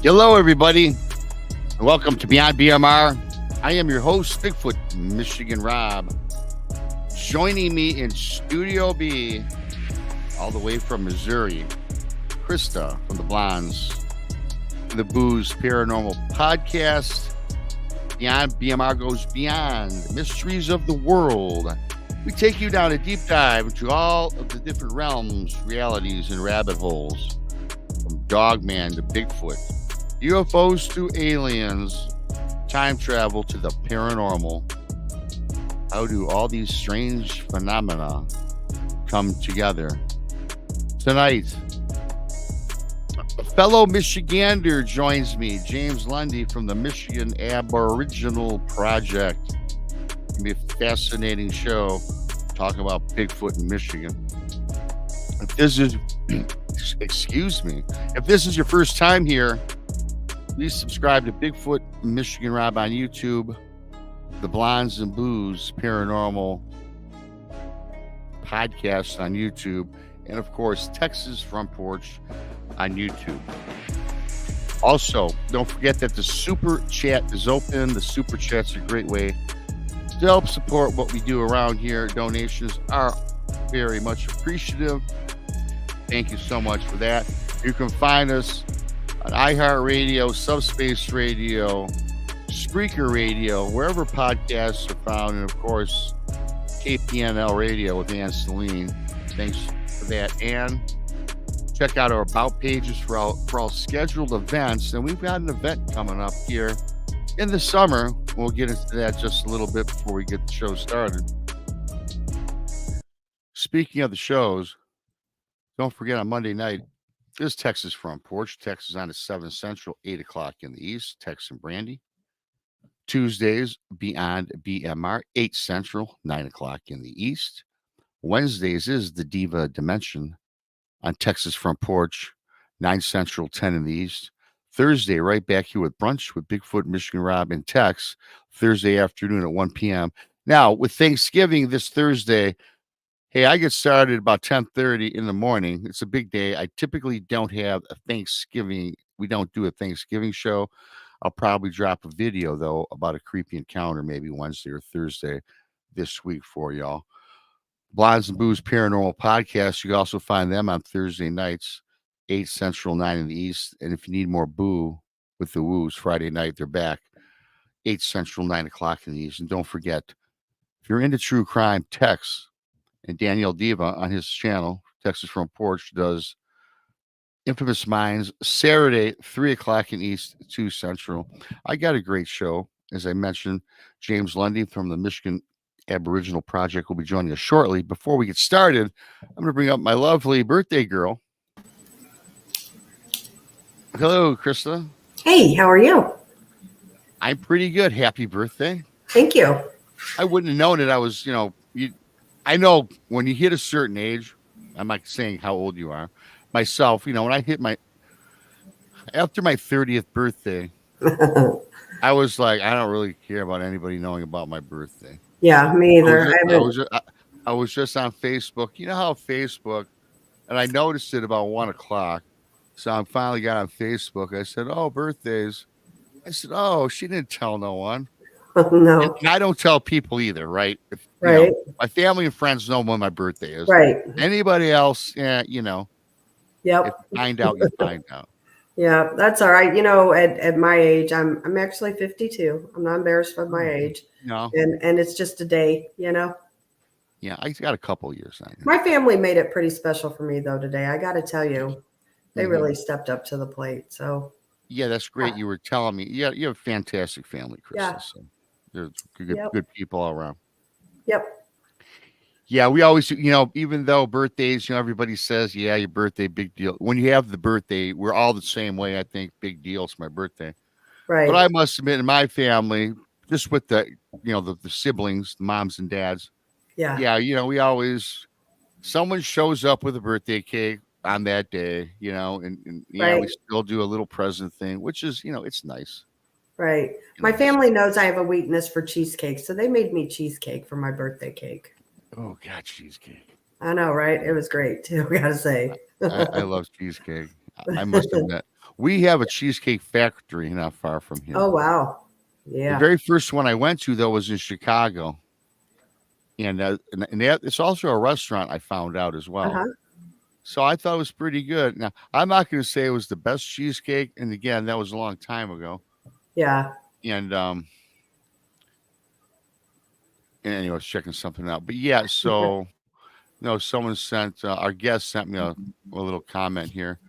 Hello, everybody, and welcome to Beyond BMR. I am your host, Bigfoot, Michigan Rob. Joining me in Studio B, all the way from Missouri, Krista from the Blondes, the Booze Paranormal Podcast. Beyond BMR goes beyond the mysteries of the world. We take you down a deep dive into all of the different realms, realities, and rabbit holes, from Dogman to Bigfoot, UFOs to aliens, time travel to the paranormal. How do all these strange phenomena come together? Tonight, a fellow Michigander joins me, James Lundy from the Michigan Aboriginal Project. It's going to be a fascinating show talking about Bigfoot in Michigan. If this is, if this is your first time here, please subscribe to Bigfoot Michigan Rob on YouTube, the Blondes and Booze Paranormal Podcast on YouTube, and of course, Texas Front Porch on YouTube. Also, don't forget that the Super Chat is open. The Super Chat's a great way to help support what we do around here. Donations are very much appreciative. Thank you so much for that. You can find us on iHeartRadio, Subspace Radio, Spreaker Radio, wherever podcasts are found, and of course, KPNL Radio with Selene. Thanks for that. And check out our About pages for all scheduled events. And we've got an event coming up here in the summer. We'll get into that just a little bit before we get the show started. Speaking of the shows, don't forget on Monday night, there's Texas Front Porch. Texas on at 7 Central, 8 o'clock in the East. Tex and Brandy. Tuesdays, Beyond BMR, 8 Central, 9 o'clock in the East. Wednesdays is the Diva Dimension on Texas Front Porch, 9 Central, 10 in the East. Thursday, right back here with Brunch with Bigfoot, Michigan Rob, and Tex. Thursday afternoon at 1 p.m. Now, with Thanksgiving this Thursday, hey, I get started about 10:30 in the morning. It's a big day. I typically don't have a Thanksgiving. We don't do a Thanksgiving show. I'll probably drop a video, though, about a creepy encounter maybe Wednesday or Thursday this week for y'all. Blondes and Booze Paranormal Podcast. You can also find them on Thursday nights, 8 Central, 9 in the East. And if you need more boo with the woos, Friday night, they're back, 8 Central, 9 o'clock in the East. And don't forget, if you're into true crime, Tex and Daniel Diva on his channel, Texas Front Porch, does Infamous Minds Saturday, 3 o'clock in East, 2 Central. I got a great show. As I mentioned, James Lundy from the Michigan Aboriginal Project will be joining us shortly. Before we get started, I'm going to bring up my lovely birthday girl. Hello, Krista. Hey, how are you? I'm pretty good. Happy birthday. Thank you. I wouldn't have known it. I was, I know when you hit a certain age, I'm not saying how old you are. Myself, when I hit after my 30th birthday, I was like, I don't really care about anybody knowing about my birthday. Yeah, me either. I was just on Facebook. You know how Facebook, and I noticed it about 1 o'clock. So I finally got on Facebook. I said, oh, birthdays. I said, oh, she didn't tell no one. No. And I don't tell people either, right? Right. My family and friends know when my birthday is. Right. Anybody else, Yep. If you find out, you find out. Yeah, that's all right. At my age, I'm actually 52. I'm not embarrassed by my age. No. And it's just a day, Yeah, I got a couple of years on. My family made it pretty special for me though today. I got to tell you, they really stepped up to the plate. So yeah, that's great. You were telling me. Yeah, you have a fantastic family, Krista. Yeah. So there's good people all around. Yep. Yeah, we always, even though birthdays, everybody says, yeah, your birthday, big deal. When you have the birthday, we're all the same way. I think big deal. It's my birthday. Right. But I must admit, in my family, just with the siblings, the moms and dads. Yeah. Yeah, we always, someone shows up with a birthday cake on that day, and Right. we still do a little present thing, which is, it's nice. Right. My family knows I have a weakness for cheesecake, so they made me cheesecake for my birthday cake. Oh, God, cheesecake. I know, right? It was great too, I gotta say. I love cheesecake. I must admit. We have a cheesecake factory not far from here. Oh, wow. The Yeah. very first one I went to, though, was in Chicago. And it's also a restaurant, I found out as well. Uh-huh. So I thought it was pretty good. Now, I'm not going to say it was the best cheesecake. And again, that was a long time ago. Yeah. And anyway, I was checking something out. But yeah, so someone sent our guest sent me a little comment here.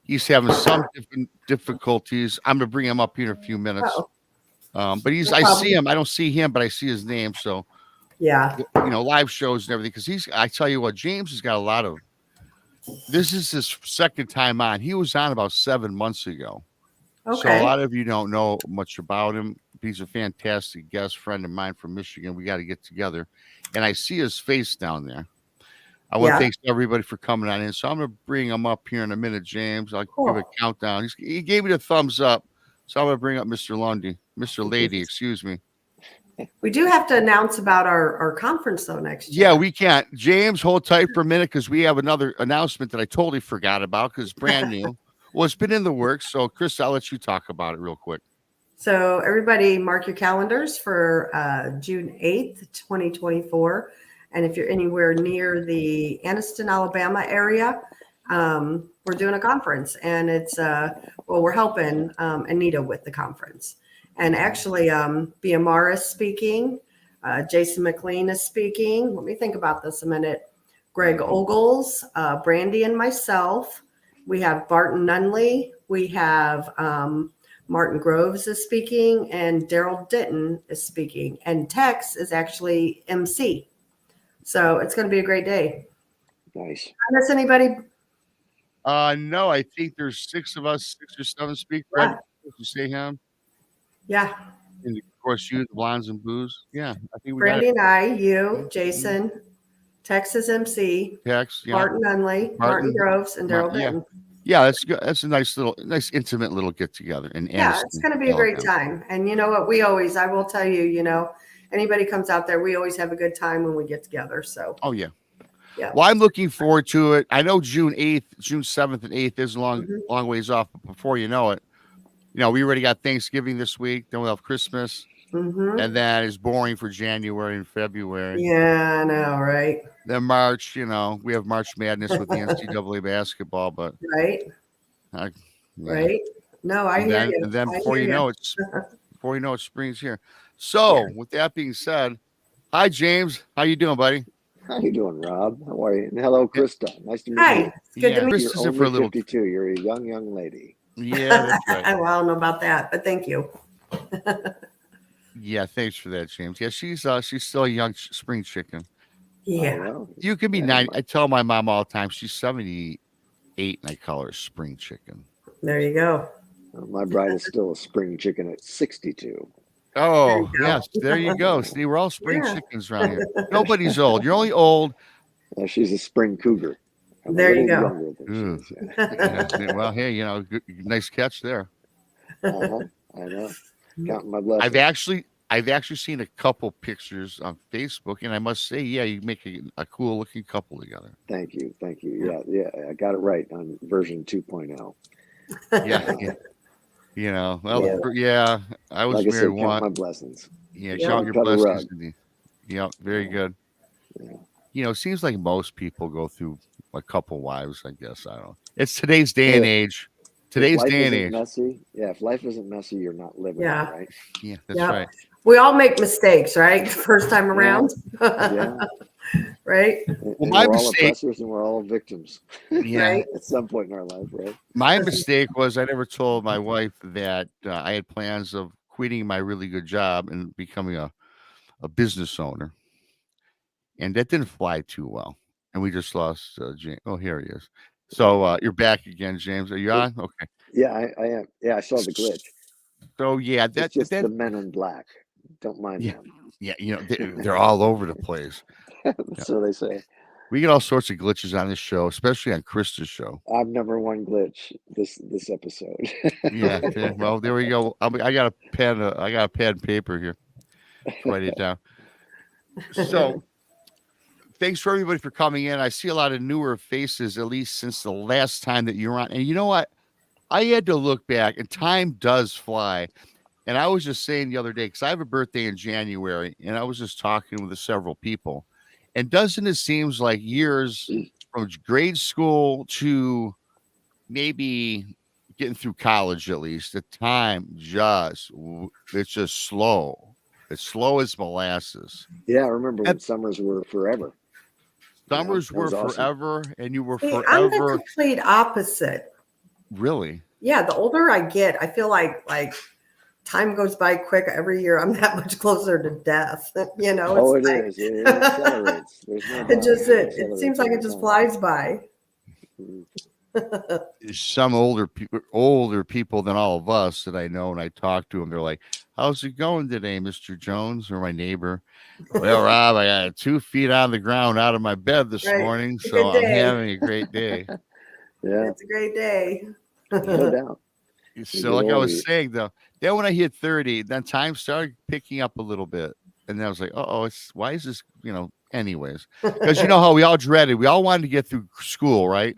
He's having some difficulties. I'm gonna bring him up here in a few minutes. Oh, But no I problem. see him. I don't see him, but I see his name. So Yeah. live shows and everything. Because I tell you what, James has got a lot of. This is his second time on. He was on about 7 months ago. So a Okay. lot of you don't know much about him. He's a fantastic guest friend of mine from Michigan. We got to get together. And I see his face down there. I want to thank everybody for coming on in. So I'm going to bring him up here in a minute, James. I'll give a countdown. He gave me the thumbs up. So I'm going to bring up Mr. Lady, excuse me. We do have to announce about our conference, though, next year. Yeah, we can't. James, hold tight for a minute because we have another announcement that I totally forgot about because it's brand new. Well, it's been in the works. So, Chris, I'll let you talk about it real quick. So everybody mark your calendars for June 8th, 2024. And if you're anywhere near the Anniston, Alabama area, we're doing a conference. And it's, we're helping Anita with the conference. And actually, BMR is speaking. Jason McLean is speaking. Let me think about this a minute. Greg Ogles, Brandy and myself. We have Barton Nunley. We have Martin Groves is speaking, and Daryl Ditton is speaking. And Tex is actually MC. So it's going to be a great day. Nice. I miss anybody? No, I think there's 6 of us, 6 or 7 speak. Brad, you say him? Yeah. And of course, you, the Blondes and Booze. Yeah, I think we Brandy got it. and I, you, Jason, Texas MC, Tex, yeah. Martin Nunley, Martin Groves, and Daryl Ditton. Yeah, that's good. That's a nice intimate little get together. And yeah, it's going to be a great time. And you know what? I will tell you, anybody comes out there, we always have a good time when we get together. So. Oh yeah. Yeah. Well, I'm looking forward to it. I know June 7th and 8th is a long ways off, but before you know it, we already got Thanksgiving this week. Then we'll have Christmas. And that is boring for January and February. Yeah, I know, right? Then March, we have March Madness with the NCAA basketball, but right. Right. No, I hear you. And then before you know it, spring's here. So with that being said, hi James, how you doing, buddy? How you doing, Rob? How are you? And hello, Krista. Nice to meet you. Hi, it's good to meet you. You're only 52. You're a young lady. Yeah, that's right. Well, I don't know about that, but thank you. Yeah, thanks for that, James. Yeah, she's still a young spring chicken. Yeah, you can be 90. I tell my mom all the time she's 78, and I call her spring chicken. There you go. Well, my bride is still a spring chicken at 62. Oh, yes, there you go. See, we're all spring chickens around here. Nobody's old. You're only old. She's a spring cougar. There you go. Well, hey, nice catch there. I know. Counting my blessings. I've actually seen a couple pictures on Facebook, and I must say, yeah, you make a cool looking couple together. Thank you. Yeah, I got it right on version 2.0. Yeah. I was married once. Count my blessings. Yeah, count your blessings. Yeah, very good. Yeah. It seems like most people go through a couple wives, I guess. I don't know. It's today's day and age. Today's day and age. Messy. Yeah, if life isn't messy, you're not living it, right? Yeah, that's right. We all make mistakes, right? First time around. Yeah. Right? Well, my mistake. All oppressors and we're all victims. Yeah. Right? At some point in our life, right? My mistake was I never told my wife that I had plans of quitting my really good job and becoming a business owner. And that didn't fly too well. And we just lost James. Oh, here he is. So you're back again, James. Are you on? Okay. Yeah, I am. Yeah, I saw the glitch. So yeah, that's just the men in black. Don't mind them. Yeah, they're all over the place. So they say. We get all sorts of glitches on this show, especially on Krista's show. I've never one glitch this episode. Yeah. Well, there we go. I got a pen. I got a pad and paper here. Write it down. So, thanks for everybody for coming in. I see a lot of newer faces, at least since the last time that you were on. And you know what? I had to look back, and time does fly. And I was just saying the other day, because I have a birthday in January, and I was just talking with several people. And doesn't it seems like years from grade school to maybe getting through college, at least, the time it's just slow. It's slow as molasses. Yeah, I remember when summers were forever. Summers that were was awesome. forever, and you were See, I'm the forever. complete opposite. Really? Yeah, the older I get, I feel like time goes by quick. Every year I'm that much closer to death. You know, Oh, it's it like, is. It accelerates. There's no it doubt. just it accelerates seems like all it the just time. flies by. Some older people than all of us that I know, and I talk to them, they're like, "How's it going today, Mr. Jones?" Or my neighbor. Well, Rob, I got 2 feet on the ground out of my bed this Right. morning, It's a so good I'm day. having a great day. Yeah, It's a great day. no doubt. So, like I older, was saying, though, then when I hit 30, then time started picking up a little bit, and then I was like, "Oh, why is this?" Anyways, because you know how we all wanted to get through school, right?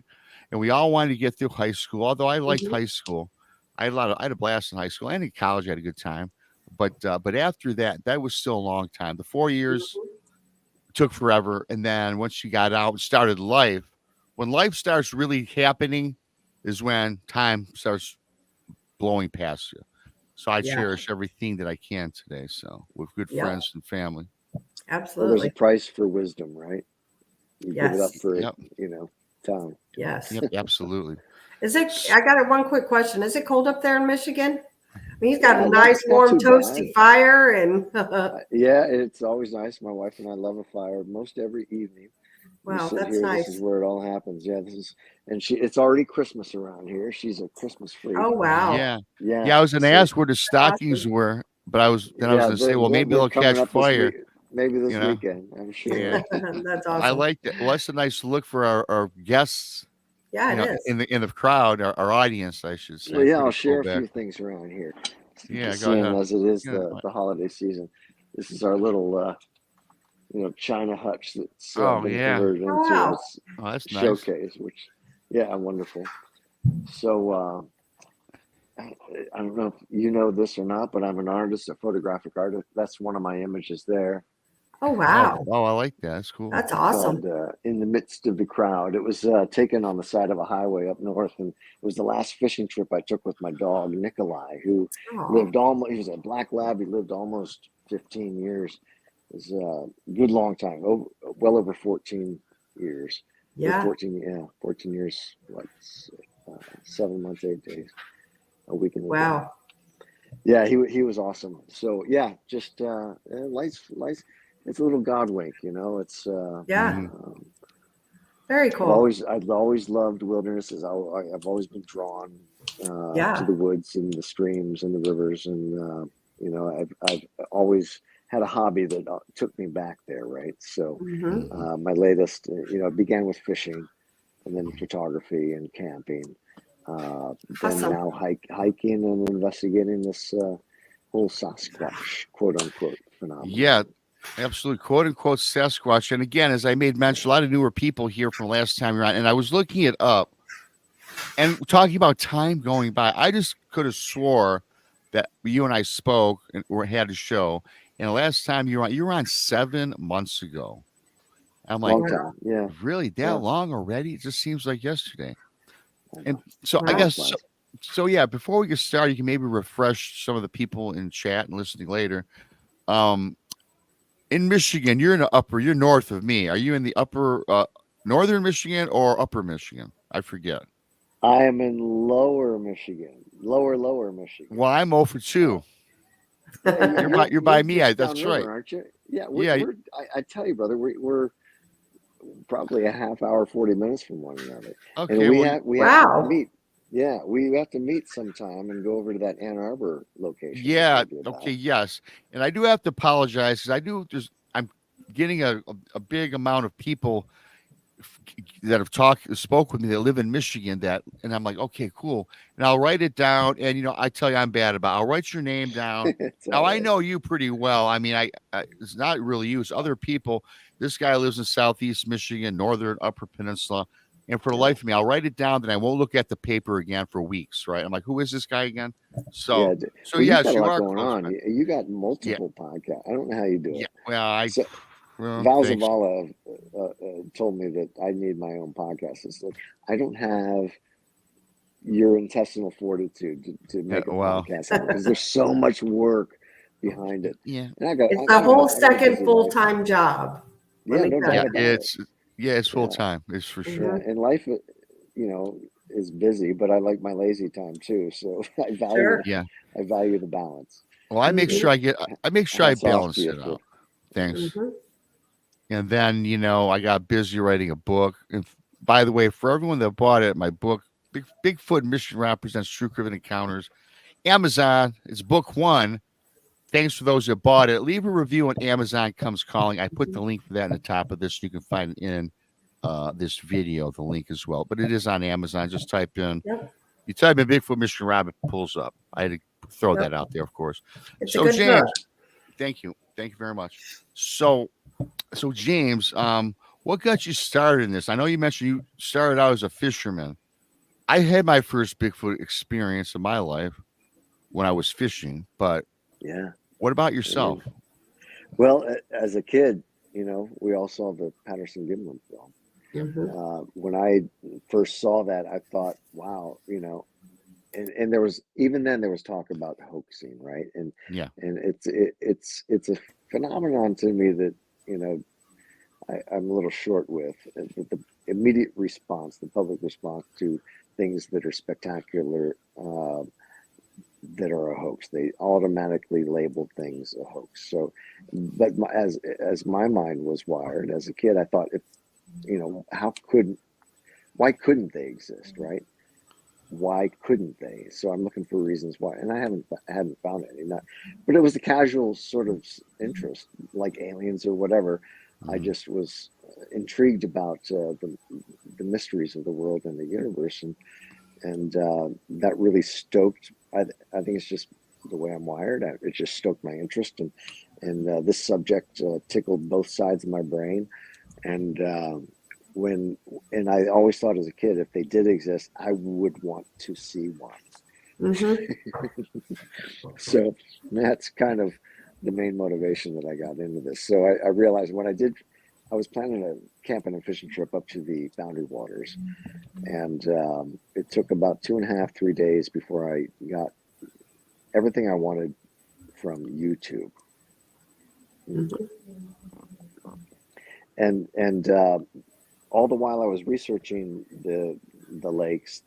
And we all wanted to get through high school. Although I liked high school, I had a blast in high school, and in college I had a good time. But after that was still a long time. The 4 years took forever, and then once you got out and started life, when life starts really happening, is when time starts blowing past you. So I Yeah. cherish everything that I can today. So with good Yeah. friends and family. Well, there's Absolutely. a price for wisdom, right? You give it up Yes. for Yep. time. Yes. Yep, absolutely. I got one quick question. Is it cold up there in Michigan? I mean, he's got Yeah, a nice, not warm, too toasty fire, and Yeah, it's always nice. My wife and I love a fire most every evening. wow, We sit that's here. nice. This is where it all happens. Yeah, it's already Christmas around here. She's a Christmas freak. Oh wow. Yeah. Yeah. Yeah, I was gonna so- ask where the stockings were, but I was gonna say, well, maybe they're they'll coming catch up this fire. maybe this You know? weekend. I'm sure. Yeah. That's I awesome. like that. Well, that's a nice look for our guests, Yeah, it is. in the crowd, our audience, I should say. Well, yeah, I'll Pretty share cool a few back. things around here. Yeah, go Seeing ahead. as it is Yeah. the holiday season. This is our little China hutch that's Oh, been yeah. converted Oh, into wow. a Oh, that's nice. showcase, which wonderful. So I don't know if you know this or not, but I'm an artist, a photographic artist. That's one of my images there. Oh wow. Oh, I like that. That's cool. That's awesome. Called, in the midst of the crowd. It was taken on the side of a highway up north, and it was the last fishing trip I took with my dog Nikolai, who Oh, he was a black lab. He lived almost 15 years. It was a good long time, well over 14 years. yeah. 14 years, like 7 months, 8 days, a week in the Wow. Yeah, he was awesome. So yeah, just lights. It's a little God wink, It's Yeah. Mhm. Very cool. I've always loved wildernesses. I've always been drawn Yeah. to the woods and the streams and the rivers, and I've always had a hobby that took me back there, right? So Hmm. my latest, it began with fishing, and then photography and camping. Then Awesome. now hiking and investigating this whole Sasquatch, quote unquote, phenomenon. Yeah, absolutely. Quote unquote Sasquatch. And again, as I made mention, a lot of newer people here from last time around, and I was looking it up and talking about time going by. I just could have swore that you and I spoke or had a show, and the last time you were on 7 months ago. I'm like, Long time, yeah. really that Yeah. long already? It just seems like yesterday. I know. And so I Wow. guess so yeah, before we get started, you can maybe refresh some of the people in chat and listening later. In Michigan, you're north of me. Are you in the upper northern Michigan or upper Michigan? I forget. I am in lower Michigan. Lower Michigan. Well, I'm 0 for 2. Yeah, You're by me. just That's downriver, right. aren't you? Yeah, Yeah. I tell you, brother, we're probably a half hour, 40 minutes from one another. Okay. And we Well, have Wow. to meet. Yeah, we have to meet sometime and go over to that Ann Arbor location. I yeah. told you about. Okay. Yes. And I do have to apologize because I'm getting a big amount of people that have spoke with me that live in Michigan and I'm like, okay, cool. And I'll write it down. And, I tell you, I'm bad about, I'll write your name down. It's Now all I right. know you pretty well. I mean, it's not really you, it's other people. This guy lives in Southeast Michigan, Northern Upper Peninsula. And for the life of me, I'll write it down, then I won't look at the paper again for weeks. Right. I'm like, who is this guy again? Yeah. So Well, you've yes, got a you lot are going close, on. man. You got Yeah. multiple podcasts. I don't know how you do Yeah. it. Well, So well, Val thanks. Zavala told me that I need my own podcast. It's like, I don't have your intestinal fortitude to make a podcast because there's so much work behind it. Yeah. And I got It's a whole I got a second busy life. full-time job. Yeah, no tell doubt you. about it. It's full time. It's for sure. Yeah, and life, is busy, but I like my lazy time too. So I value Sure. Yeah. I value the balance. Well, I make sure I make sure I Hats off balance to you it for- out. Thanks. Mhm. And then, I got busy writing a book. And by the way, for everyone that bought it, my book, Bigfoot Michigan represents true cryptid encounters. Amazon, it's book 1. Thanks for those that bought it. Leave a review when Amazon comes calling. I put the link for that in the top of this. You can find it in this video, the link as well. But it is on Amazon. Just type in, you type in Bigfoot Michigan Rabbit, pulls up. I had to throw that out there, of course. It's So a good James, book. thank you very much. So James, what got you started in this? I know you mentioned you started out as a fisherman. I had my first Bigfoot experience in my life when I was fishing, but Yeah. what about yourself? Well, as a kid, we all saw the Patterson Gimlin film. Mhm. When I first saw that, I thought, wow, and there was, even then there was talk about hoaxing, right? And Yeah. and it's a phenomenon to me that I'm a little short with the immediate response, the public response to things that are spectacular, that are a hoax. They automatically label things a hoax. So, but as my mind was wired as a kid, I thought, why couldn't they exist, right? Why couldn't they? So I'm looking for reasons why, and I hadn't found any. But it was a casual sort of interest, like aliens or whatever. I just was intrigued about the mysteries of the world and the universe, and that really stoked. I think it's just the way I'm wired. It just stoked my interest, and this subject tickled both sides of my brain, and I always thought as a kid, if they did exist, I would want to see one. Mhm. So that's kind of the main motivation that I got into this. So I realized when I was planning a camping and fishing trip up to the Boundary Waters, and it took about 2.5, 3 days before I got everything I wanted from YouTube. Mhm. And all the while I was researching the lakes,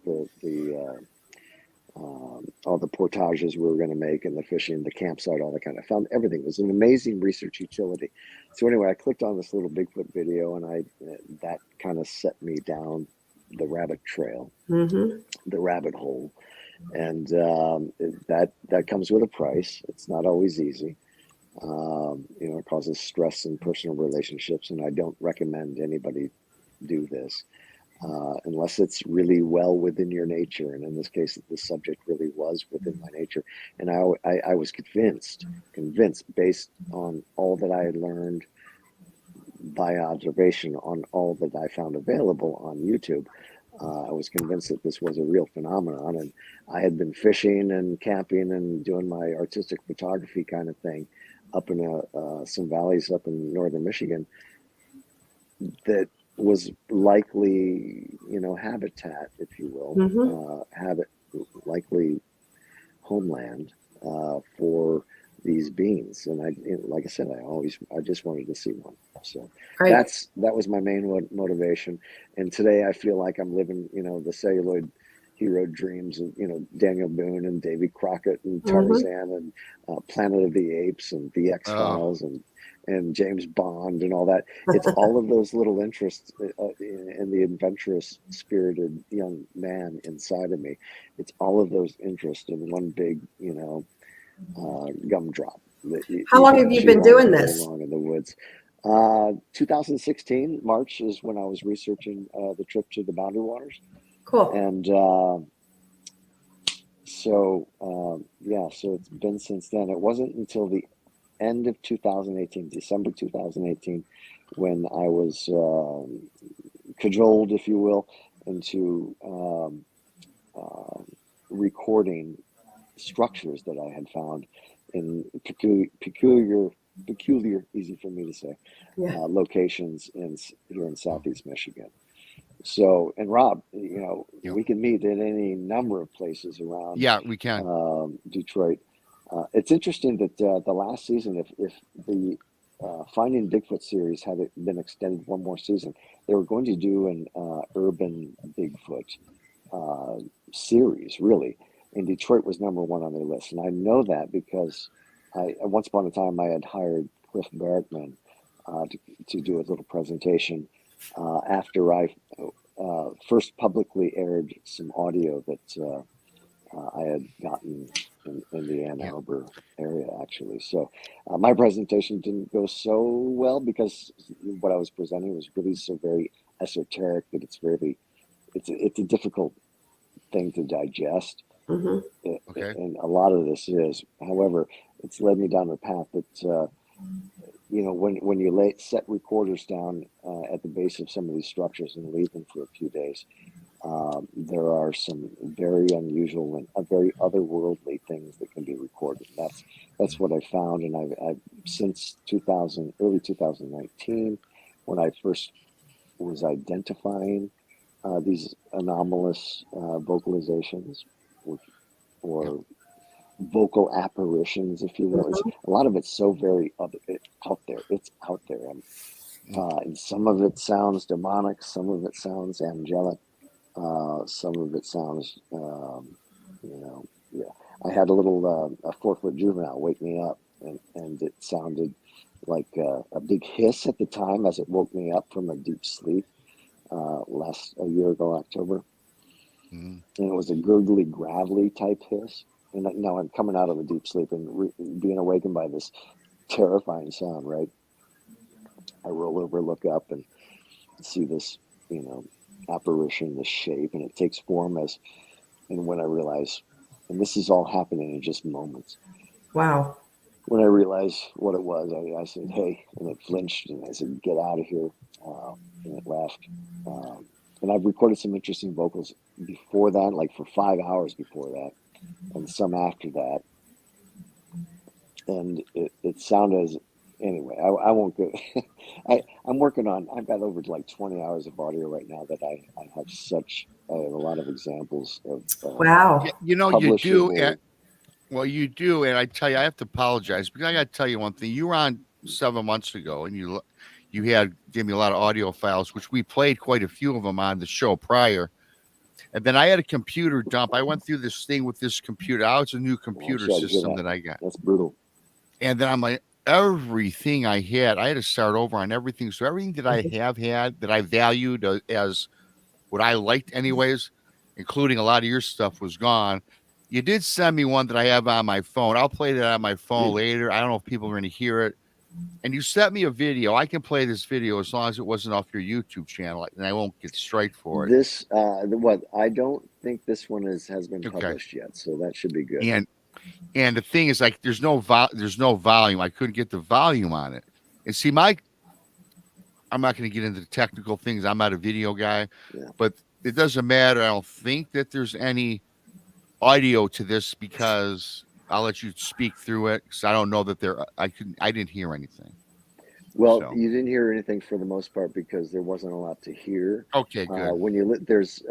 all the portages we were going to make, and the fishing, the campsite, all that kind of, found everything. It was an amazing research utility. So anyway, I clicked on this little Bigfoot video, and that kind of set me down the rabbit trail, Mhm. the rabbit hole, and that comes with a price. It's not always easy. It causes stress in personal relationships, and I don't recommend anybody do this unless it's really well within your nature. And in this case, the subject really was within my nature. And I was convinced based on all that I had learned by observation on all that I found available on YouTube. I was convinced that this was a real phenomenon, and I had been fishing and camping and doing my artistic photography kind of thing up in some valleys up in northern Michigan that was likely, habitat, if you will, likely homeland for these beings. And like I said, I just wanted to see one. So Right. that was my main motivation. And today I feel like I'm living, the celluloid hero dreams of, Daniel Boone and Davy Crockett and Tarzan and Planet of the Apes and the X-Files and James Bond and all that. It's all of those little interests in the adventurous spirited young man inside of me. It's all of those interests in one big, gumdrop. How long have you been doing this? Along in the woods. 2016 March is when I was researching the trip to the Boundary Waters, Cool. and yeah, so it's been since then. It wasn't until the end of 2018, December 2018, when I was cajoled, if you will, into recording structures that I had found in peculiar, easy for me to say, Yeah. locations here in Southeast Michigan. So, and Rob, you know, Yep. we can meet at any number of places around Yeah, we can. Detroit. It's interesting that the last season, if the Finding Bigfoot series had it been extended one more season, they were going to do an urban Bigfoot series, really. And Detroit was number one on their list. And I know that because once upon a time, I had hired Cliff Bergman to do a little presentation after I first publicly aired some audio that I had gotten in the Ann Arbor area, actually. So my presentation didn't go so well because what I was presenting was really so very esoteric that it's a difficult thing to digest. Mm-hmm. Okay. And a lot of this is, however, it's led me down a path that you know, when you set recorders down at the base of some of these structures and leave them for a few days, there are some very unusual and very otherworldly things that can be recorded. That's what I found, and I've since early 2019, when I first was identifying these anomalous vocalizations, or vocal apparitions, if you will. A lot of it's so very out there. It's out there, and some of it sounds demonic, some of it sounds angelic, some of it sounds, yeah. I had a little a 4-foot juvenile wake me up, and it sounded like a big hiss at the time as it woke me up from a deep sleep a year ago, October. And it was a gurgly, gravelly type hiss. And now I'm coming out of a deep sleep and being awakened by this terrifying sound, right? I roll over, look up, and see this, apparition, this shape, and it takes form and when I realize, and this is all happening in just moments. Wow. When I realized what it was, I said, "Hey," and it flinched, and I said, "Get out of here," and it left. And I've recorded some interesting vocals before that, like for 5 hours before that, and some after that. And it sounded as, anyway, I won't go. I'm working on, I've got over like 20 hours of audio right now that I have I have a lot of examples of. Wow. You do. You do. And I tell you, I have to apologize because I got to tell you one thing. You were on 7 months ago and you gave me a lot of audio files, which we played quite a few of them on the show prior. And then I had a computer dump. I went through this thing with this computer. It's a new computer system that I got. That's brutal. And then I'm like, everything I had to start over on everything. So everything that I have had that I valued as what I liked anyways, including a lot of your stuff, was gone. You did send me one that I have on my phone. I'll play that on my phone later. I don't know if people are going to hear it. And you sent me a video. I can play this video as long as it wasn't off your YouTube channel, and I won't get strike for it. This, I don't think this one has been published yet, so that should be good. And the thing is, like, there's no volume. I couldn't get the volume on it. And see, I'm not going to get into the technical things. I'm not a video guy, but it doesn't matter. I don't think that there's any audio to this because I'll let you speak through it because I don't know that I didn't hear anything. Well, you didn't hear anything for the most part because there wasn't a lot to hear. Okay, good. When there's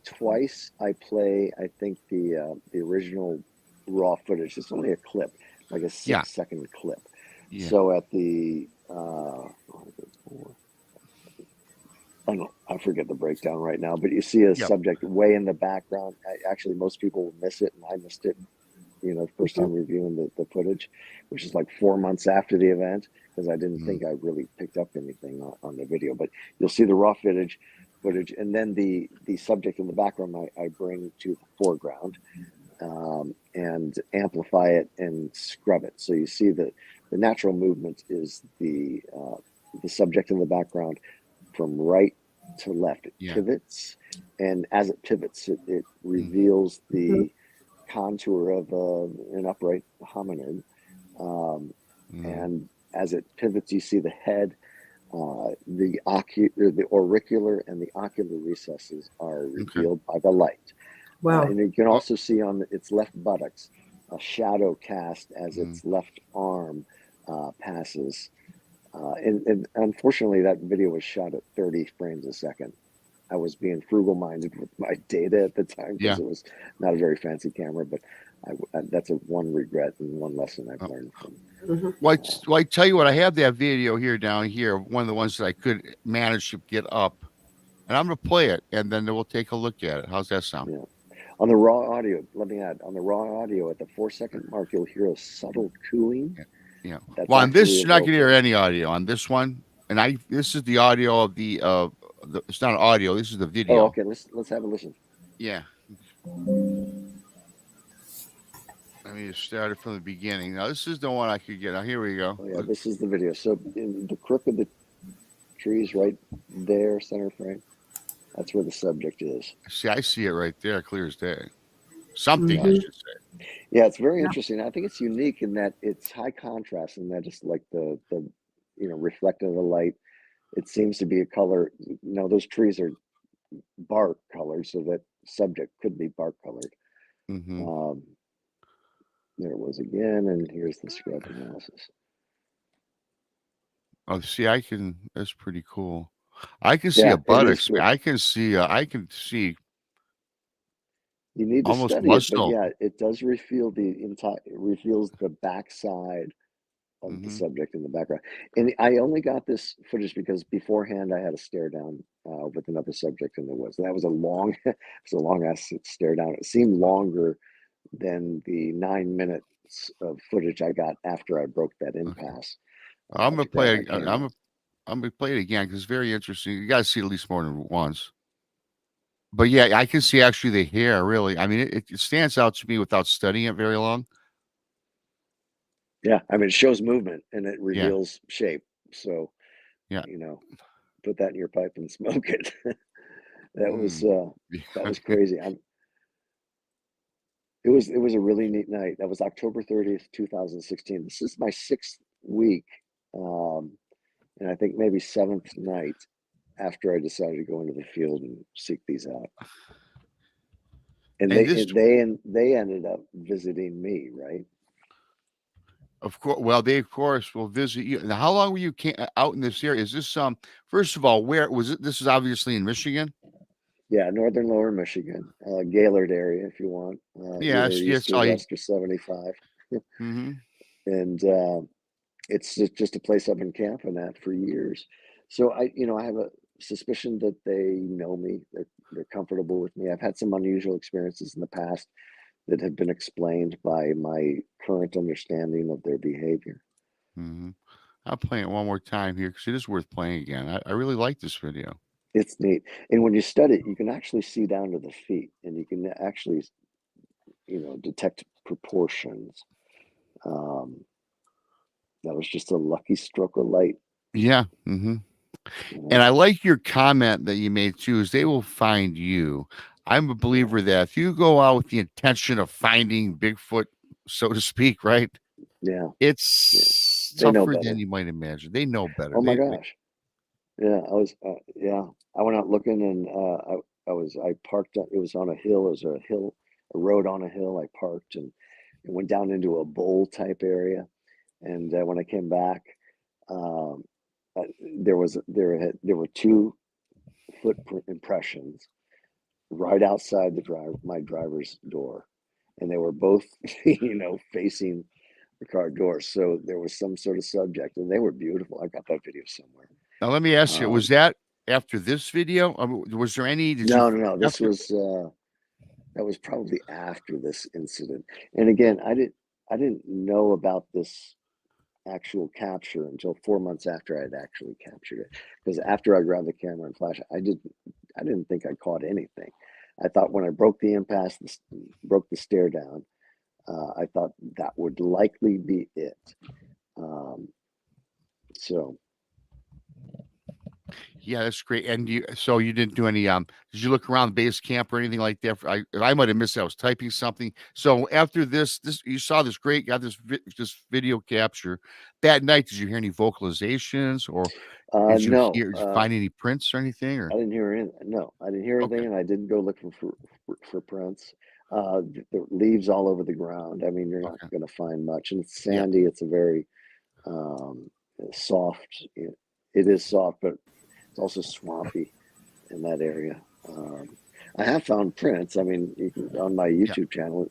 twice I play, I think the original raw footage. It's only a clip, like a 6-second clip. Yeah. So at the I forget the breakdown right now, but you see a subject way in the background. Actually, most people will miss it, and I missed it. First time reviewing the footage, which is like 4 months after the event, because I didn't think I really picked up anything on the video. But you'll see the raw footage, and then the subject in the background I bring to the foreground and amplify it and scrub it. So you see the natural movement is the the subject in the background from right to left. It Yeah. pivots, and as it pivots, it reveals the contour of an upright hominid. And as it pivots, you see the head, the auricular and the ocular recesses are revealed by the light. Wow. And you can also see on its left buttocks a shadow cast as its left arm passes. And unfortunately, that video was shot at 30 frames a second. I was being frugal-minded with my data at the time because it was not a very fancy camera, but that's one regret and one lesson I've learned from. Well, I tell you what, I have that video here down here, one of the ones that I could manage to get up, and I'm going to play it, and then we'll take a look at it. How's that sound? Yeah. On the raw audio, let me add, on the raw audio at the 4-second mark, you'll hear a subtle cooing. Yeah. That's Well, on this, actually you're not going to hear any audio. On this one, and this is the audio of the it's not audio. This is the video. Oh, okay. Let's have a listen. Yeah. Let me just start it from the beginning. Now, this is the one I could get. Now, here we go. Oh, yeah, this is the video. So in the crook of the trees right there, center frame, that's where the subject is. See, I see it right there, clear as day. Something, I should say. Yeah, it's very interesting. I think it's unique in that it's high contrast, and that just like the reflecting the light. It seems to be a color. Those trees are bark colored, so that subject could be bark colored. There it was again, and here's the scrub analysis. Oh, see, that's pretty cool. I can see a buttocks. Cool. I can see. You need to almost study it, but yeah, it does reveal it reveals the backside of the subject in the background. And I only got this footage because beforehand I had a stare down with another subject in the woods. And that was a long ass stare down. It seemed longer than the 9 minutes of footage I got after I broke that impasse. I'm gonna play it. I'm gonna play it again because it's very interesting. You gotta see it at least more than once. But yeah, I can see actually the hair. Really, I mean, it stands out to me without studying it very long. Yeah, I mean, it shows movement and it reveals shape. So, put that in your pipe and smoke it. That was crazy. It was a really neat night. That was October 30th, 2016. This is my 6th week, and I think maybe 7th night after I decided to go into the field and seek these out. And they ended up visiting me, right? Of course. Well, they of course will visit you. Now, how long were you out in this area? Is this first of all, where was it? This is obviously in Michigan. Yeah, northern lower Michigan, Gaylord area, if you want. Yes, east or west or 75. And it's just a place I've been camping at for years. So I have a suspicion that they know me. They're comfortable with me. I've had some unusual experiences in the past that have been explained by my current understanding of their behavior. I'll play it one more time here because it is worth playing again. I really like this video. It's neat. And when you study it, you can actually see down to the feet, and you can actually, detect proportions. That was just a lucky stroke of light. Yeah. And I like your comment that you made too, is they will find you. I'm a believer that if you go out with the intention of finding Bigfoot, so to speak, right? Yeah. It's tougher than you might imagine. They know better. Oh my gosh. Yeah, I went out looking, and I parked. It was on a hill. It was a road on a hill. I parked and went down into a bowl type area. And when I came back, there were 2 footprint impressions right outside my driver's door, and they were both facing the car door. So there was some sort of subject, and they were beautiful. I got that video somewhere. Now let me ask you: was that after this video? Was there any? No. This was that was probably after this incident. And again, I didn't know about this actual capture until 4 months after I'd actually captured it. Because after I grabbed the camera and flash, I didn't think I caught anything. I thought when I broke the impasse, broke the stare down, I thought that would likely be it. So Yeah, that's great. And so you didn't do any did you look around the base camp or anything like that? I might have missed it. I was typing something. So after this you saw this great, got this video capture. That night, did you hear any vocalizations, or No, did you find any prints or anything, or I didn't hear anything. No, I didn't hear okay. anything, and I didn't go looking for prints. The leaves all over the ground. I mean, you're not Okay. going to find much, and it's Yeah. sandy. It's a very um, soft. It is soft, but it's also swampy in that area. I have found prints. I mean, on my Yeah. YouTube channel.